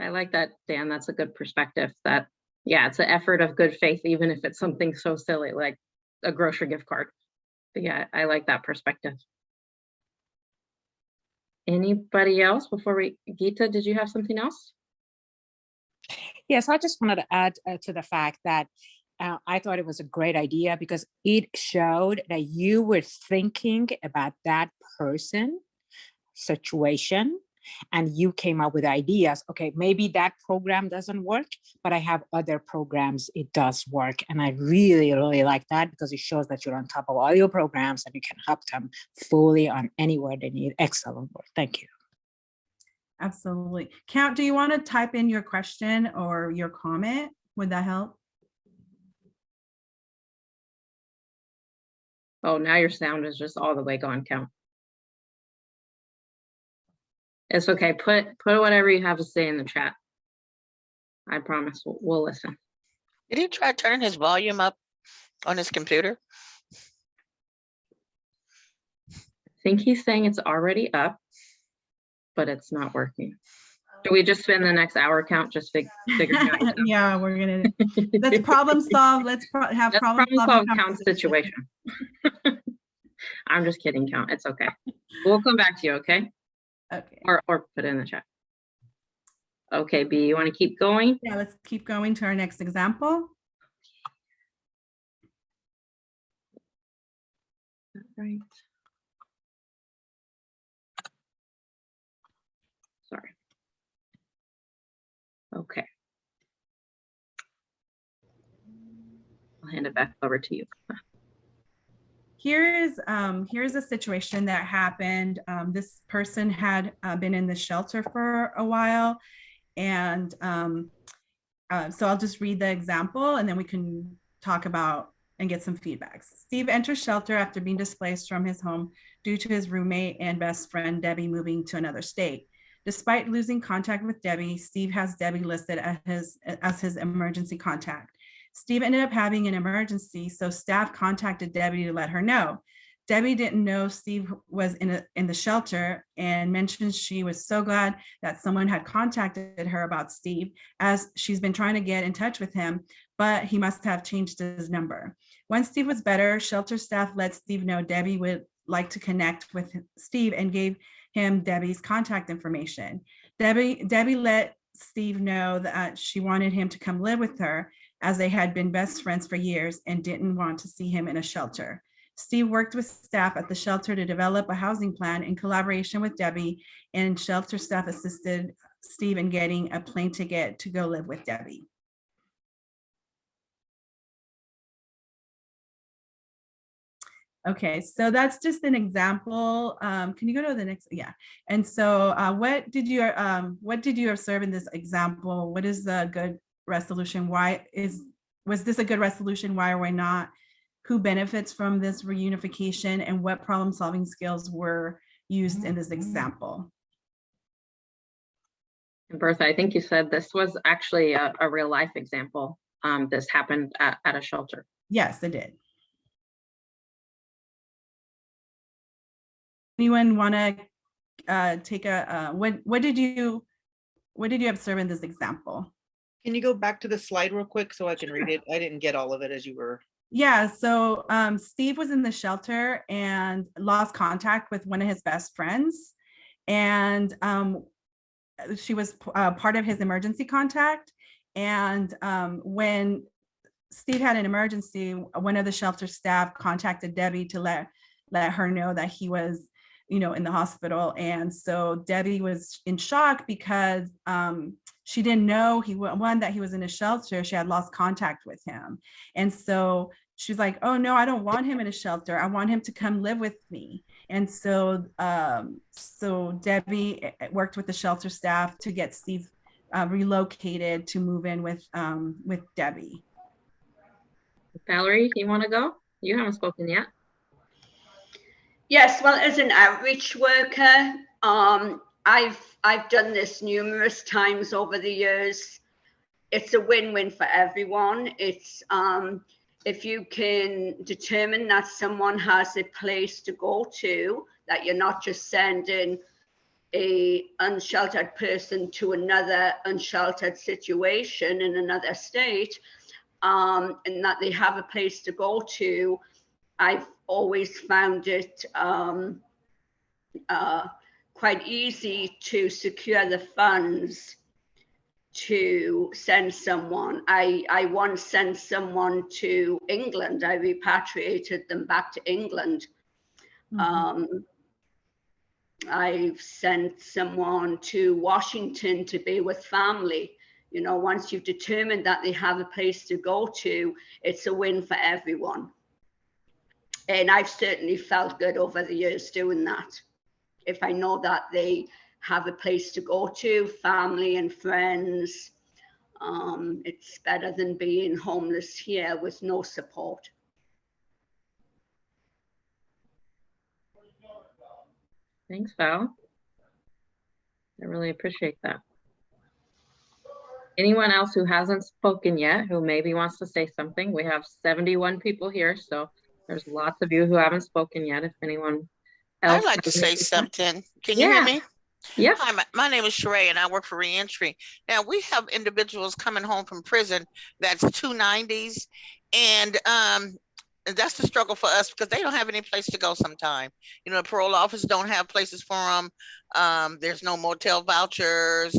I like that, Dan. That's a good perspective. That, yeah, it's an effort of good faith, even if it's something so silly like a grocery gift card. But yeah, I like that perspective. Anybody else before we, Geeta, did you have something else? Yes, I just wanted to add to the fact that I thought it was a great idea because it showed that you were thinking about that person, situation, and you came up with ideas. Okay, maybe that program doesn't work, but I have other programs it does work. And I really, really like that because it shows that you're on top of all your programs and you can help them fully on anywhere they need. Excellent work. Thank you. Absolutely. Count, do you want to type in your question or your comment? Would that help? Oh, now your sound is just all the way gone, Count. It's okay. Put whatever you have to say in the chat. I promise we'll listen. Did he try turning his volume up on his computer? I think he's saying it's already up, but it's not working. Do we just spend the next hour, Count, just figuring out? Yeah, we're gonna, let's problem solve. Let's have problem solve Count situation. I'm just kidding, Count. It's okay. We'll come back to you, okay? Okay. Or put it in the chat. Okay, B, you want to keep going? Yeah, let's keep going to our next example. Right. Sorry. Okay. I'll hand it back over to you. Here's a situation that happened. This person had been in the shelter for a while, and so I'll just read the example and then we can talk about and get some feedback. Steve enters shelter after being displaced from his home due to his roommate and best friend Debbie moving to another state. Despite losing contact with Debbie, Steve has Debbie listed as his emergency contact. Steve ended up having an emergency, so staff contacted Debbie to let her know. Debbie didn't know Steve was in the shelter and mentioned she was so glad that someone had contacted her about Steve, as she's been trying to get in touch with him, but he must have changed his number. When Steve was better, shelter staff let Steve know Debbie would like to connect with Steve and gave him Debbie's contact information. Debbie let Steve know that she wanted him to come live with her, as they had been best friends for years and didn't want to see him in a shelter. Steve worked with staff at the shelter to develop a housing plan in collaboration with Debbie, and shelter staff assisted Steve in getting a plane ticket to go live with Debbie. Okay, so that's just an example. Can you go to the next? Yeah. And so what did you observe in this example? What is the good resolution? Was this a good resolution? Why or why not? Who benefits from this reunification, and what problem solving skills were used in this example? And Bertha, I think you said this was actually a real life example. This happened at a shelter. Yes, it did. Anyone want to take a what did you observe in this example? Can you go back to the slide real quick so I can read it? I didn't get all of it as you were. Yeah, so Steve was in the shelter and lost contact with one of his best friends, and she was part of his emergency contact. And when Steve had an emergency, one of the shelter staff contacted Debbie to let her know that he was in the hospital. And so Debbie was in shock because she didn't know that he was in a shelter. She had lost contact with him. And so she's like, oh no, I don't want him in a shelter. I want him to come live with me. And so so Debbie worked with the shelter staff to get Steve relocated to move in with Debbie. Valerie, you want to go? You haven't spoken yet. Yes, well, as an outreach worker, I've done this numerous times over the years. It's a win-win for everyone. It's if you can determine that someone has a place to go to, that you're not just sending a unsheltered person to another unsheltered situation in another state, and that they have a place to go to. I've always found it quite easy to secure the funds to send someone. I once sent someone to England. I repatriated them back to England. I've sent someone to Washington to be with family. Once you've determined that they have a place to go to, it's a win for everyone. And I've certainly felt good over the years doing that. If I know that they have a place to go to, family and friends, it's better than being homeless here with no support. Thanks, Val. I really appreciate that. Anyone else who hasn't spoken yet, who maybe wants to say something? We have 71 people here, so there's lots of you who haven't spoken yet. If anyone else, I'd like to say something. Can you hear me? Yeah. Hi, my name is Sheree and I work for Reentry. Now we have individuals coming home from prison that's 290s, and that's the struggle for us because they don't have any place to go sometime. The parole office don't have places for them. There's no motel vouchers.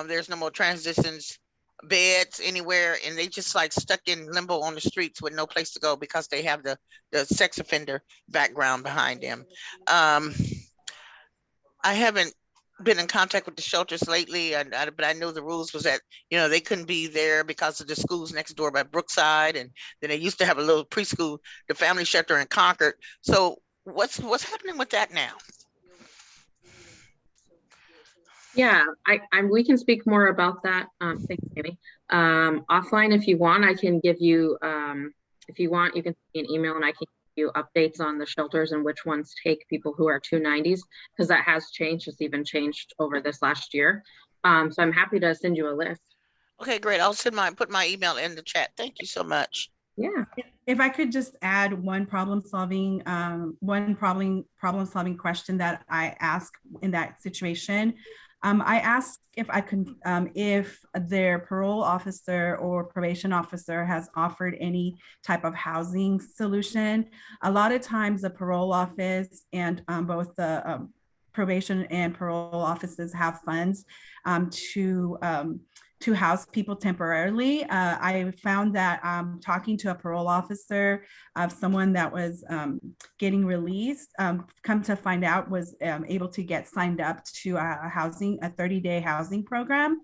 There's no more transitions beds anywhere, and they just like stuck in limbo on the streets with no place to go because they have the sex offender background behind them. I haven't been in contact with the shelters lately, but I know the rules was that they couldn't be there because of the schools next door by Brookside, and then they used to have a little preschool, the family shelter in Concord. So what's happening with that now? Yeah, we can speak more about that. Thanks, Amy. Offline, if you want, I can give you, if you want, you can send me an email and I can give you updates on the shelters and which ones take people who are 290s, because that has changed. It's even changed over this last year. So I'm happy to send you a list. Okay, great. I'll put my email in the chat. Thank you so much. Yeah. If I could just add one problem solving question that I ask in that situation. I asked if I could, if their parole officer or probation officer has offered any type of housing solution. A lot of times the parole office and both the probation and parole offices have funds to house people temporarily. I found that talking to a parole officer of someone that was getting released, come to find out was able to get signed up to a 30-day housing program.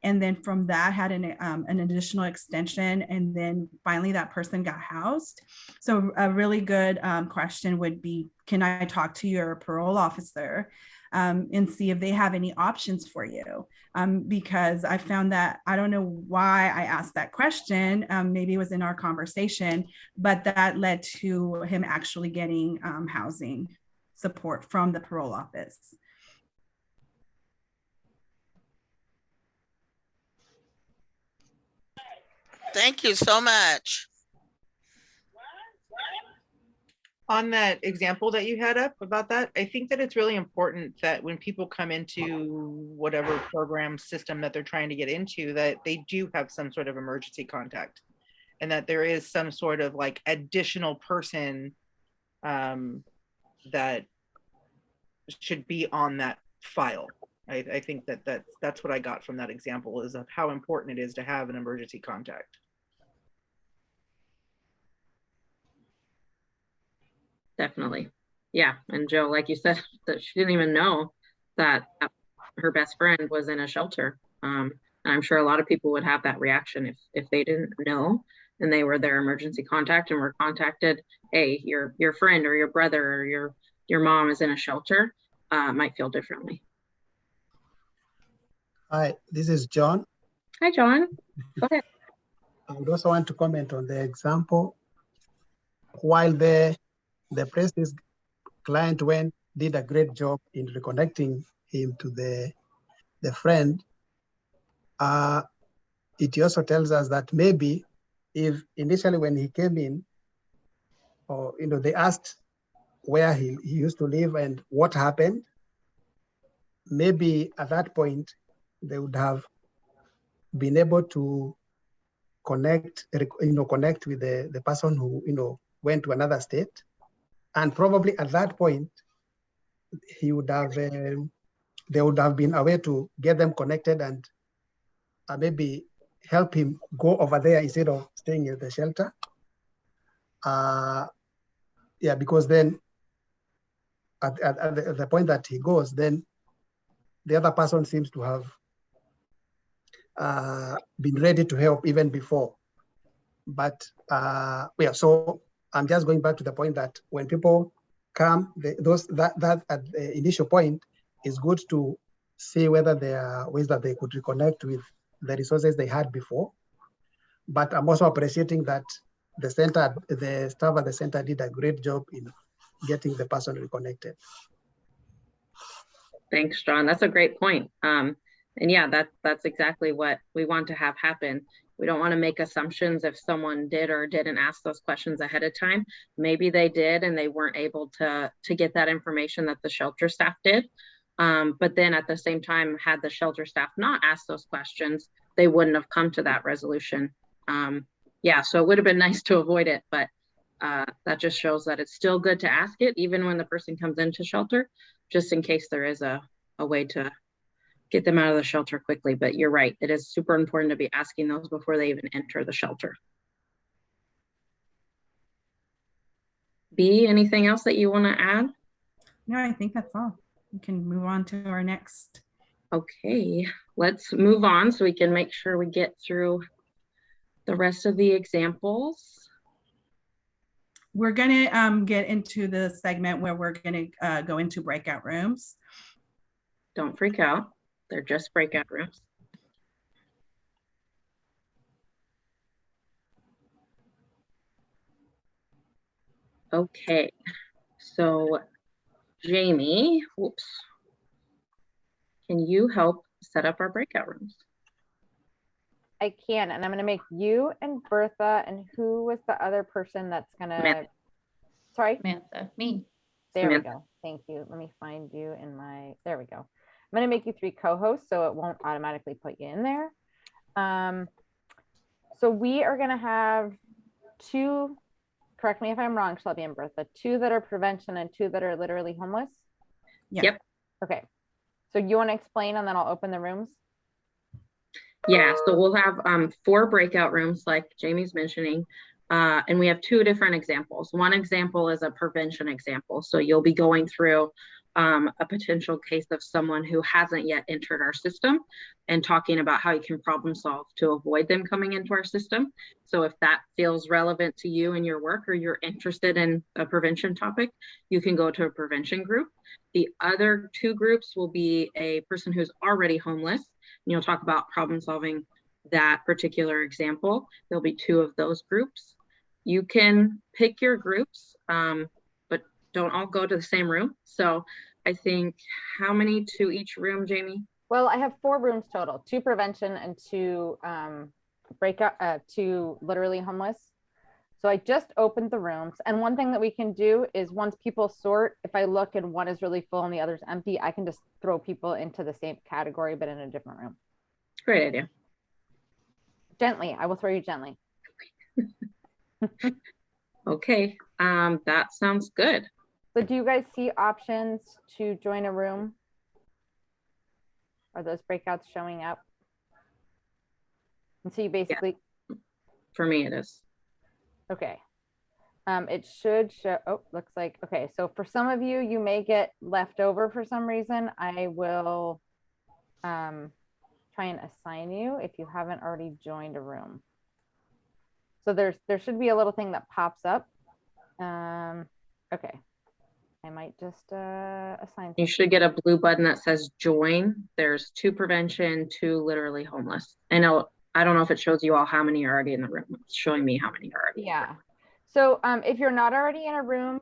And then from that had an additional extension. And then finally that person got housed. So a really good question would be, can I talk to your parole officer and see if they have any options for you? Because I found that, I don't know why I asked that question, maybe it was in our conversation, but that led to him actually getting housing support from the parole office. Thank you so much. On that example that you had up about that, I think that it's really important that when people come into whatever program system that they're trying to get into, that they do have some sort of emergency contact, and that there is some sort of like additional person that should be on that file. I think that's what I got from that example, is of how important it is to have an emergency contact. Definitely. Yeah, and Joe, like you said, that she didn't even know that her best friend was in a shelter. And I'm sure a lot of people would have that reaction if they didn't know and they were their emergency contact and were contacted. Hey, your friend or your brother or your mom is in a shelter. Might feel differently. Hi, this is John. Hi, John. Go ahead. I would also want to comment on the example. While the Prestige client did a great job in reconnecting him to the friend, it also tells us that maybe if initially when he came in, or they asked where he used to live and what happened, maybe at that point they would have been able to connect with the person who went to another state, and probably at that point he would have there would have been a way to get them connected and maybe help him go over there instead of staying at the shelter. Yeah, because then at the point that he goes, then the other person seems to have been ready to help even before. But yeah, so I'm just going back to the point that when people come, that at the initial point is good to see whether there are ways that they could reconnect with the resources they had before. But I'm also appreciating that the staff at the center did a great job in getting the person reconnected. Thanks, John. That's a great point. And yeah, that's exactly what we want to have happen. We don't want to make assumptions if someone did or didn't ask those questions ahead of time. Maybe they did and they weren't able to get that information that the shelter staff did. But then at the same time, had the shelter staff not asked those questions, they wouldn't have come to that resolution. Yeah, so it would have been nice to avoid it, but that just shows that it's still good to ask it, even when the person comes into shelter, just in case there is a way to get them out of the shelter quickly. But you're right, it is super important to be asking those before they even enter the shelter. B, anything else that you want to add? No, I think that's all. We can move on to our next. Okay, let's move on so we can make sure we get through the rest of the examples. We're going to get into the segment where we're going to go into breakout rooms. Don't freak out. They're just breakout rooms. Okay, so Jamie, whoops. Can you help set up our breakout rooms? I can, and I'm going to make you and Bertha, and who was the other person that's going to, sorry? Samantha, me. There Samantha. we go. Thank you. Let me find you in my, there we go. I'm going to make you 3 co-hosts so it won't automatically put you in there. So we are going to have 2, correct me if I'm wrong, Shelby and Bertha, 2 that are prevention and 2 that are literally homeless? Yep. Okay. So you want to explain and then I'll open the rooms? Yeah, so we'll have 4 breakout rooms like Jamie's mentioning, and we have 2 different examples. One example is a prevention example. So you'll be going through a potential case of someone who hasn't yet entered our system and talking about how you can problem solve to avoid them coming into our system. So if that feels relevant to you and your work, or you're interested in a prevention topic, you can go to a prevention group. The other 2 groups will be a person who's already homeless, and you'll talk about problem solving that particular example. There'll be 2 of those groups. You can pick your groups, but don't all go to the same room. So I think, how many to each room, Jamie? Well, I have 4 rooms total, 2 prevention and 2 breakout, 2 literally homeless. So I just opened the rooms. And one thing that we can do is once people sort, if I look and one is really full and the other's empty, I can just throw people into the same category, but in a different room. Great idea. Gently, I will throw you gently. Okay, that sounds good. So do you guys see options to join a room? Are those breakouts showing up? And so you basically... Yeah. For me, it is. Okay. It should show, oh, looks like, okay, so for some of you, you may get left over for some reason. I will try and assign you if you haven't already joined a room. So there should be a little thing that pops up. Okay, I might just assign. You should get a blue button that says join. There's 2 prevention, 2 literally homeless. I don't know if it shows you all how many are already in the room. It's showing me how many are already. Yeah. So if you're not already in a room,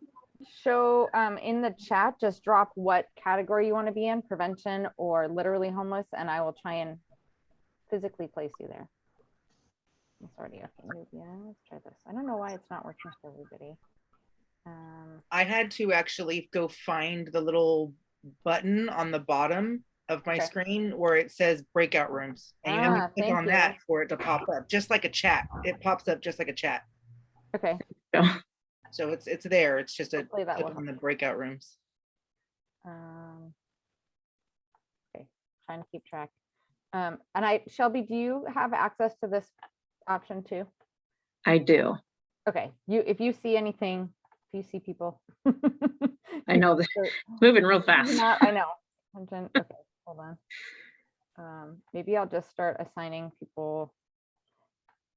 show in the chat, just drop what category you want to be in, prevention or literally homeless, and I will try and physically place you there. It's already okay. Yeah, let's try this. I don't know why it's not working for everybody. I had to actually go find the little button on the bottom of my screen where it says breakout rooms. And you have to click on that for it to pop up, just like a chat. It pops up just like a chat. Okay. So it's there. It's just a click on the breakout rooms. Okay, trying to keep track. And Shelby, do you have access to this option too? I do. Okay, if you see anything, if you see people. I know this moving real fast. I know. Okay, hold on. Maybe I'll just start assigning people.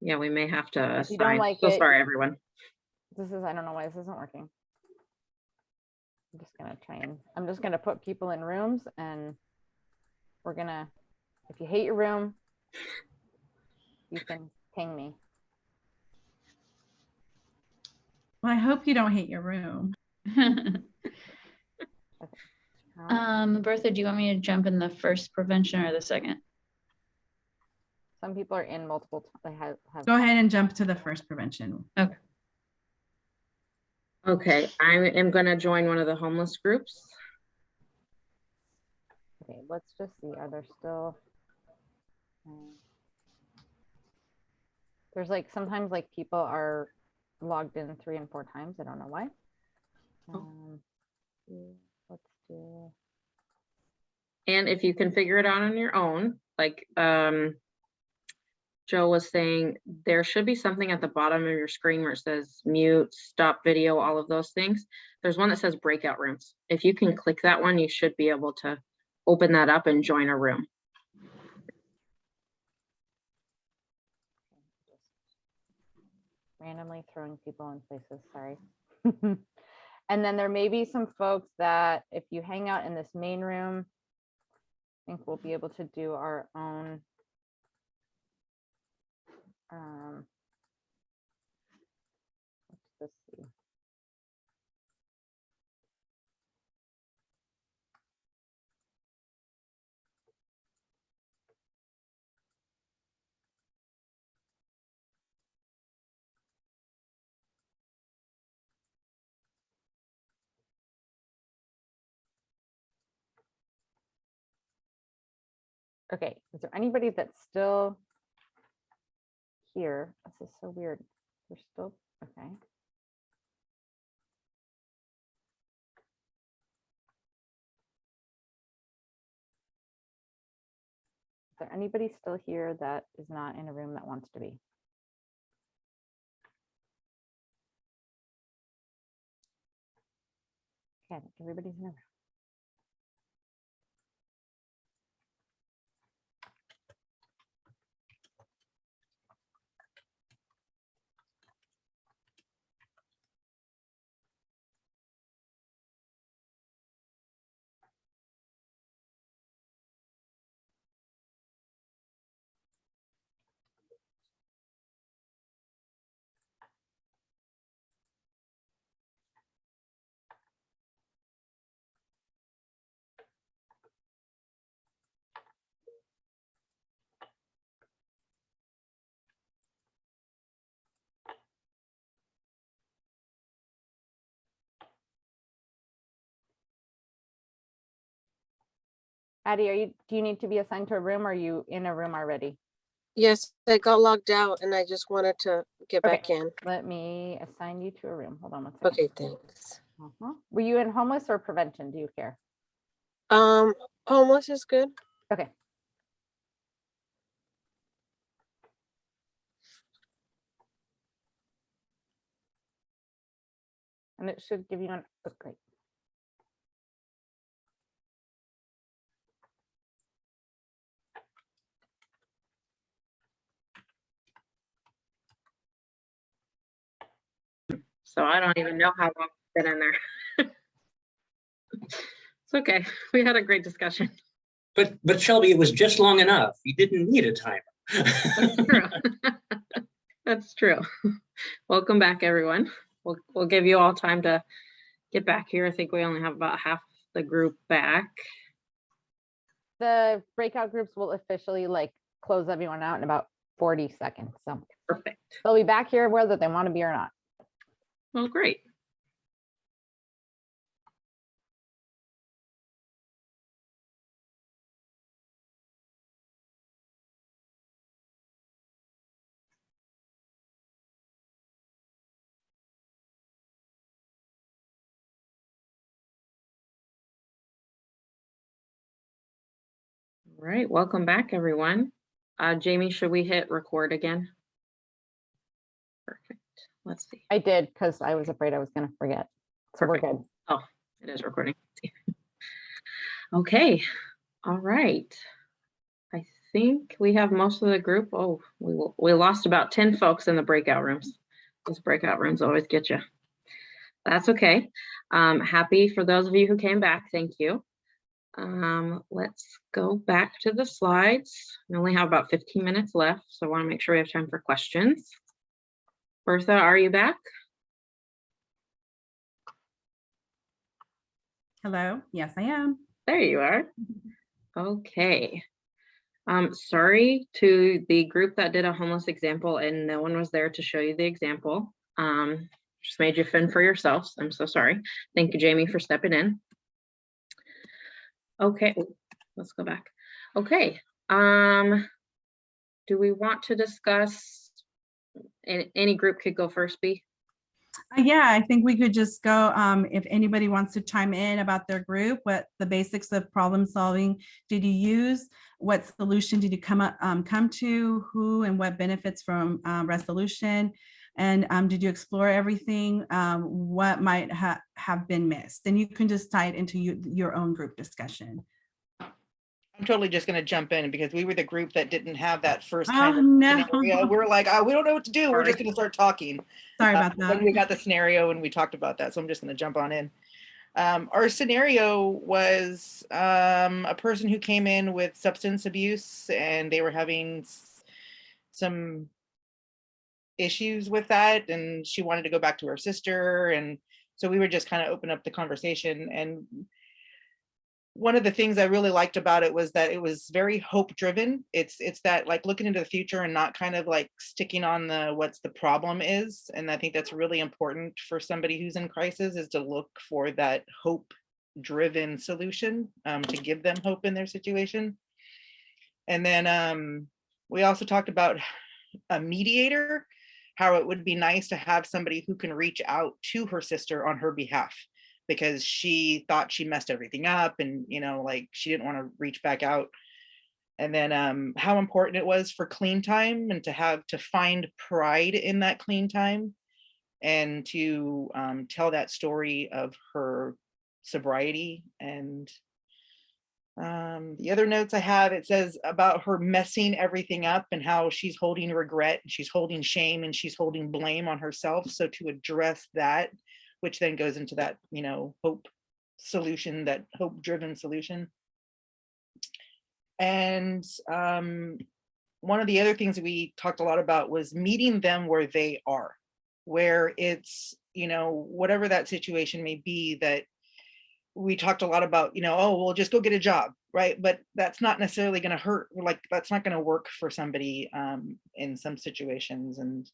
Yeah, we may have to If you don't assign. like So it, sorry, everyone. I don't know why this isn't working. I'm just gonna put people in rooms, and we're gonna, if you hate your room, you can ping me. Well, I hope you don't hate your room. Bertha, do you want me to jump in the first prevention or the second? Some people are in multiple. They have. Go ahead and jump to the first prevention. Okay. Okay, I am going to join one of the homeless groups. Okay, let's just see. Are there still? There's like sometimes like people are logged in 3 and 4 times. I don't know why. Let's do. And if you can figure it out on your own, like Joe was saying, there should be something at the bottom of your screen where it says mute, stop video, all of those things. There's one that says breakout rooms. If you can click that one, you should be able to open that up and join a room. Randomly throwing people in places, sorry. And then there may be some folks that if you hang out in this main room, I think we'll be able to do our own let's see. Okay, is there anybody that's still here? This is so weird. We're still, okay. Is there anybody still here that is not in a room that wants to be? Okay, I think everybody's in a room. Addie, do you need to be assigned to a room or are you in a room already? Yes, I got logged out and I just wanted to get back in. Let me assign you to a room. Hold on one second. Okay, thanks. Were you in homeless or prevention? Do you care? Homeless is good. Okay. And it should give you an, oh, great. So I don't even know how long it's been in there. It's okay. We had a great discussion. But Shelby, it was just long enough. You didn't need a timer. That's true. That's true. Welcome back, everyone. We'll give you all time to get back here. I think we only have about half the group back. The breakout groups will officially like close everyone out in about 40 seconds. So perfect. They'll be back here whether they want to be or not. Well, great. All right, welcome back, everyone. Jamie, should we hit record again? Perfect. Let's see. I did because I was afraid I was going to forget. So Perfect. we're good. Oh, it is recording. Okay. All right. I think we have most of the group. Oh, we lost about 10 folks in the breakout rooms. Those breakout rooms always get you. That's okay. Happy for those of you who came back. Thank you. Let's go back to the slides. We only have about 15 minutes left, so I want to make sure we have time for questions. Bertha, are you back? Hello. Yes, I am. There you are. Okay. Sorry to the group that did a homeless example and no one was there to show you the example. Just made you fend for yourselves. I'm so sorry. Thank you, Jamie, for stepping in. Okay, let's go back. Okay. Do we want to discuss, any group could go first, B? Yeah, I think we could just go, if anybody wants to chime in about their group, what the basics of problem solving did you use? What solution did you come to? Who and what benefits from resolution? And did you explore everything? What might have been missed? And you can just tie it into your own group discussion. I'm totally just going to jump in because we were the group that didn't have that first Oh, kind of no. scenario. We were like, oh, we don't know what to do. We're just going to start talking. Sorry about that. Then we got the scenario and we talked about that. So I'm just going to jump on in. Our scenario was a person who came in with substance abuse and they were having some issues with that. And she wanted to go back to her sister. And so we were just kind of open up the conversation. And one of the things I really liked about it was that it was very hope driven. It's that like looking into the future and not kind of like sticking on what's the problem is. And I think that's really important for somebody who's in crisis, is to look for that hope driven solution, to give them hope in their situation. And then we also talked about a mediator, how it would be nice to have somebody who can reach out to her sister on her behalf, because she thought she messed everything up and, you know, like she didn't want to reach back out. And then how important it was for clean time and to find pride in that clean time and to tell that story of her sobriety. And the other notes I have, it says about her messing everything up and how she's holding regret, and she's holding shame, and she's holding blame on herself. So to address that, which then goes into that, you know, hope solution, that hope driven solution. And one of the other things that we talked a lot about was meeting them where they are, where it's, you know, whatever that situation may be, that we talked a lot about, you know, oh, well, just go get a job, right? But that's not necessarily going to hurt. Like, that's not going to work for somebody in some situations. And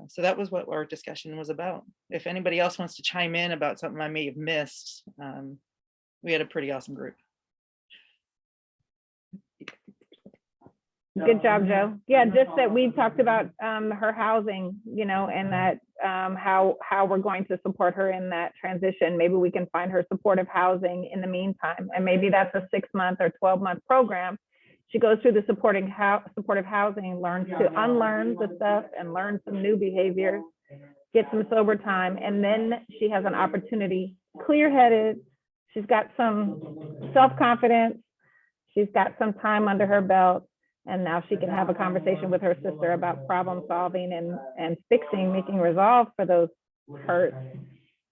so that was what our discussion was about. If anybody else wants to chime in about something I may have missed, we had a pretty awesome group. Good job, Joe. Yeah, just that we talked about her housing, you know, and that how we're going to support her in that transition. Maybe we can find her supportive housing in the meantime. And maybe that's a 6-month or 12-month program. She goes through the supportive housing, learns to unlearn the stuff and learn some new behaviors. get some sober time, and then she has an opportunity, clear-headed. She's got some self-confidence. She's got some time under her belt, and now she can have a conversation with her sister about problem solving and fixing, making resolve for those hurts.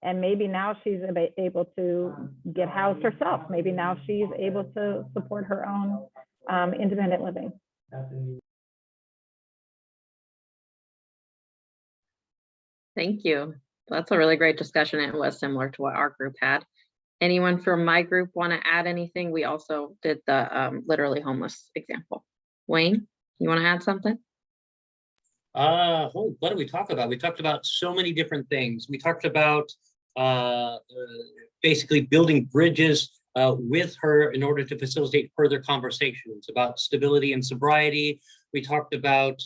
And maybe now she's able to get housed herself. Maybe now she's able to support her own independent living. Thank you. That's a really great discussion. It was similar to what our group had. Anyone from my group want to add anything? We also did the literally homeless example. Wayne, you want to add something? What did we talk about? We talked about so many different things. We talked about basically building bridges with her in order to facilitate further conversations about stability and sobriety. We talked about,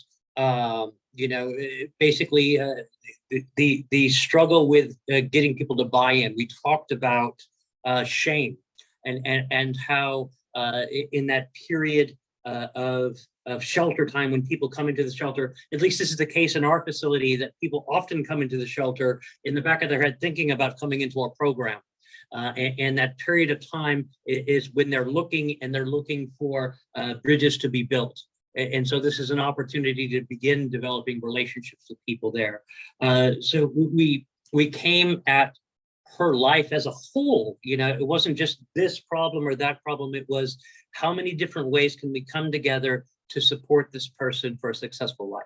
basically the struggle with getting people to buy in. We talked about shame and how in that period of shelter time, when people come into the shelter, at least this is the case in our facility, that people often come into the shelter in the back of their head thinking about coming into our program. And that period of time is when they're looking for bridges to be built. And so this is an opportunity to begin developing relationships with people there. So we came at her life as a whole. It wasn't just this problem or that problem. It was how many different ways can we come together to support this person for a successful life.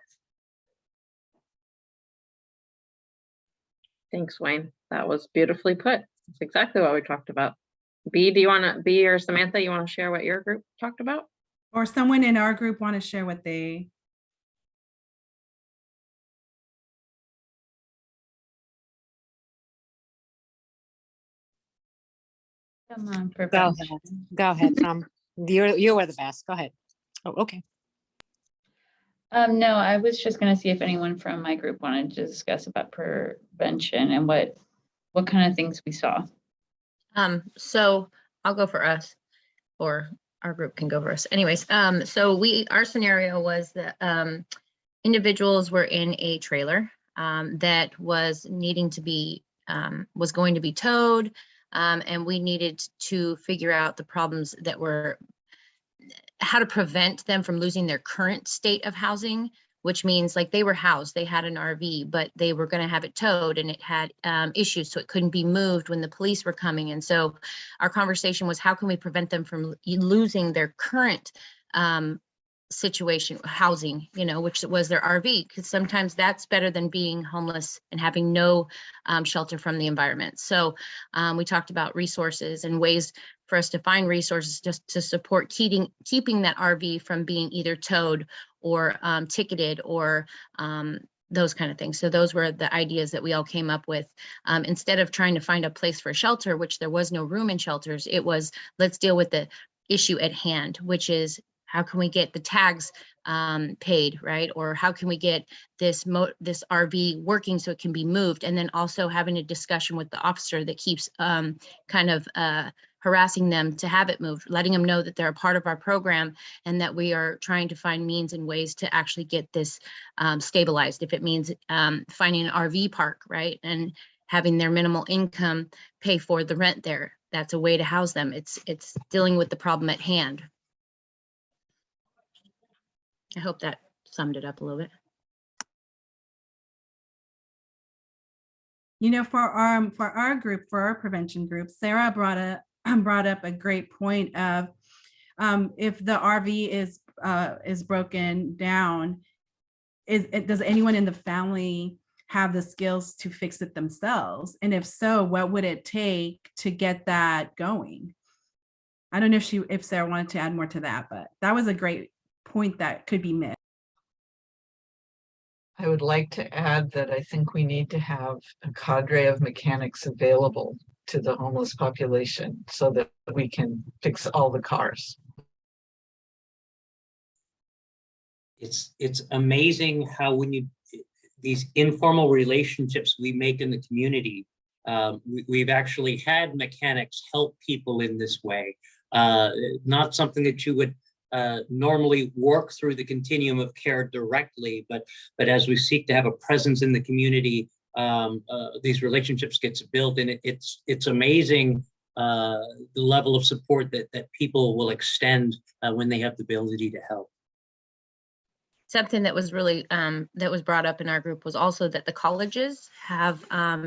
Thanks, Wayne. That was beautifully put. That's exactly what we talked about. B, or Samantha, you want to share what your group talked about? Or someone in our group want to share what they. Come on, for Go ahead. Go ahead, Tom. You were the best. Go ahead. Oh, okay. No, I was just going to see if anyone from my group wanted to discuss about prevention and what kind of things we saw. So I'll go for us, or our group can go for us. Anyways, so our scenario was that individuals were in a trailer that was needing to be was going to be towed, and we needed to figure out the problems that were how to prevent them from losing their current state of housing, which means like they were housed, they had an RV, but they were going to have it towed and it had issues, so it couldn't be moved when the police were coming. And so our conversation was, how can we prevent them from losing their current situation, housing, which was their RV, because sometimes that's better than being homeless and having no shelter from the environment. So we talked about resources and ways for us to find resources just to support keeping that RV from being either towed or ticketed or those kind of things. So those were the ideas that we all came up with. Instead of trying to find a place for shelter, which there was no room in shelters, it was, let's deal with the issue at hand, which is how can we get the tags paid, right? Or how can we get this RV working so it can be moved? And then also having a discussion with the officer that keeps kind of harassing them to have it moved, letting them know that they're a part of our program and that we are trying to find means and ways to actually get this stabilized. If it means finding an RV park, right? And having their minimal income pay for the rent there. That's a way to house them. It's dealing with the problem at hand. I hope that summed it up a little bit. For our group, for our prevention group, Sarah brought up a great point of if the RV is broken down, does anyone in the family have the skills to fix it themselves? And if so, what would it take to get that going? I don't know if Sarah wanted to add more to that, but that was a great point that could be missed. I would like to add that I think we need to have a cadre of mechanics available to the homeless population so that we can fix all the cars. It's amazing how these informal relationships we make in the community, we've actually had mechanics help people in this way. Not something that you would normally work through the continuum of care directly, but as we seek to have a presence in the community, these relationships gets built, and it's amazing the level of support that people will extend when they have the ability to help. Something that was really that was brought up in our group was also that the colleges have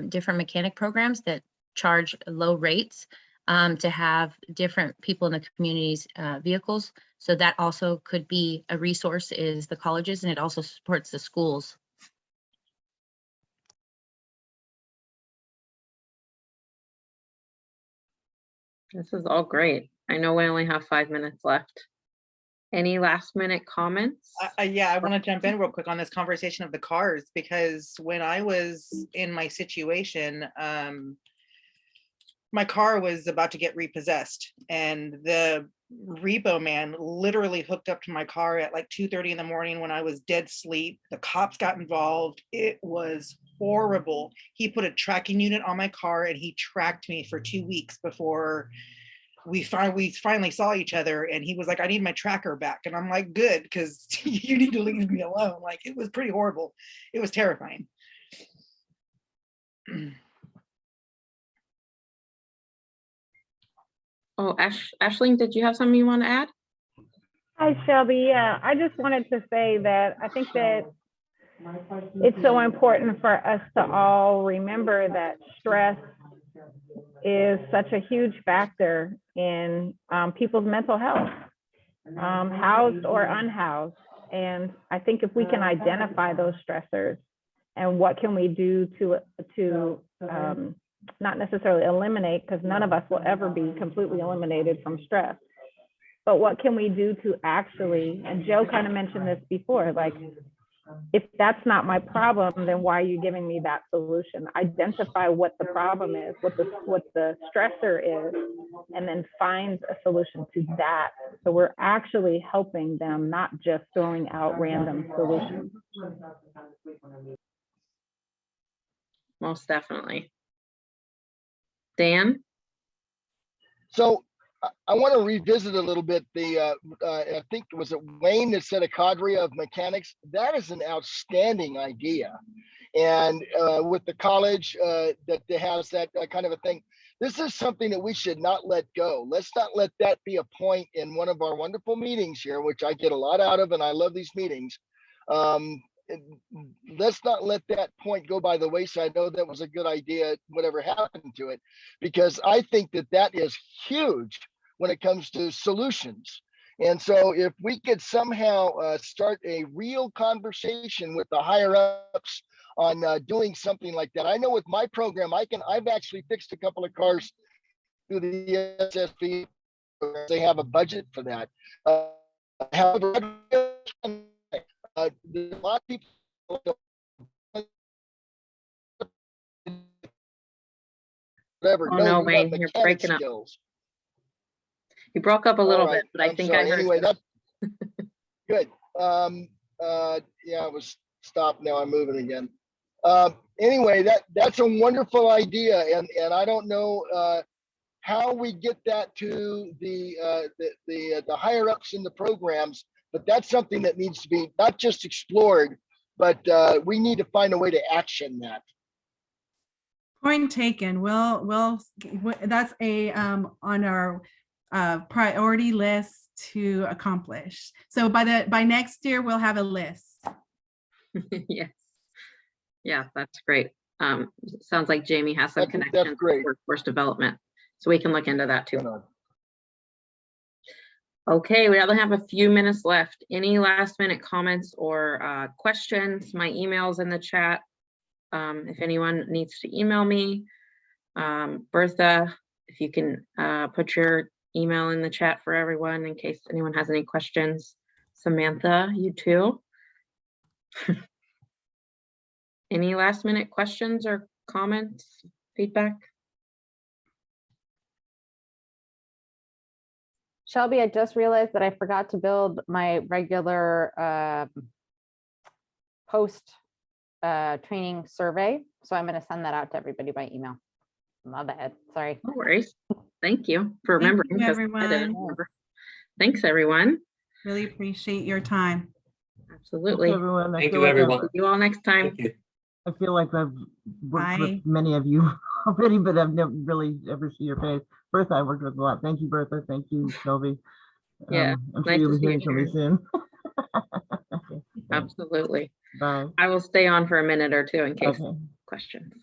different mechanic programs that charge low rates to have different people in the community's vehicles. So that also could be a resource, is the colleges, and it also supports the schools. This is all great. I know we only have 5 minutes left. Any last minute comments? Yeah, I want to jump in real quick on this conversation of the cars, because when I was in my situation, my car was about to get repossessed, and the repo man literally hooked up to my car at like 2:30 in the morning when I was dead asleep. The cops got involved. It was horrible. He put a tracking unit on my car and he tracked me for 2 weeks before we finally saw each other, and he was like, I need my tracker back. And I'm like, good, because you need to leave me alone. Like, it was pretty horrible. It was terrifying. Oh, Ashling, did you have something you want to add? Hi, Shelby. Yeah, I just wanted to say that I think that it's so important for us to all remember that stress is such a huge factor in people's mental health, housed or unhoused. And I think if we can identify those stressors and what can we do to not necessarily eliminate, because none of us will ever be completely eliminated from stress, but what can we do to actually, and Joe kind of mentioned this before, like, if that's not my problem, then why are you giving me that solution? Identify what the problem is, what the stressor is, and then find a solution to that. So we're actually helping them, not just throwing out random solutions. Most definitely. Dan? So I want to revisit a little bit the, I think, was it Wayne that said a cadre of mechanics? That is an outstanding idea. And with the college that has that kind of a thing, this is something that we should not let go. Let's not let that be a point in one of our wonderful meetings here, which I get a lot out of, and I love these meetings. Let's not let that point go by the wayside. I know that was a good idea, whatever happened to it, because I think that that is huge when it comes to solutions. And so if we could somehow start a real conversation with the higher ups on doing something like that. I know with my program, I've actually fixed a couple of cars through the SSV. They have a budget for that. However, a lot of people whatever. Oh no, Wayne, you're breaking up. You broke up a little bit, but I think I heard. Anyway, that's good. Yeah, it was stopped. Now I'm moving again. Anyway, that's a wonderful idea, and I don't know how we get that to the higher ups in the programs, but that's something that needs to be not just explored, but we need to find a way to action that. Point taken. Well, that's a on our priority list to accomplish. So by next year we'll have a list. Yes. Yeah, that's great. Sounds like Jamie has some connection with workforce development, so we can look into that too. Okay, we only have a few minutes left. Any last minute comments or questions? My email's in the chat. If anyone needs to email me, Bertha, if you can put your email in the chat for everyone in case anyone has any questions. Samantha, you too. Any last minute questions or comments, feedback? Shelby, I just realized that I forgot to build my regular post training survey. So I'm going to send that out to everybody by email. My bad. Sorry. No worries. Thank you for remembering. Thank you, everyone. Thanks, everyone. Really appreciate your time. Absolutely. Thanks, everyone. Thank you, everyone. See you all next time. Thank you. I feel like I've worked Bye. with many of you already, but I've never really ever seen your face. Bertha, I worked with a lot. Thank you, Bertha. Thank you, Shelby. Yeah, I'm sure nice you'll to be see you, hearing from me Sharon. soon. Okay, thanks. Absolutely. Bye. I will stay on for a minute or two in case Okay. questions.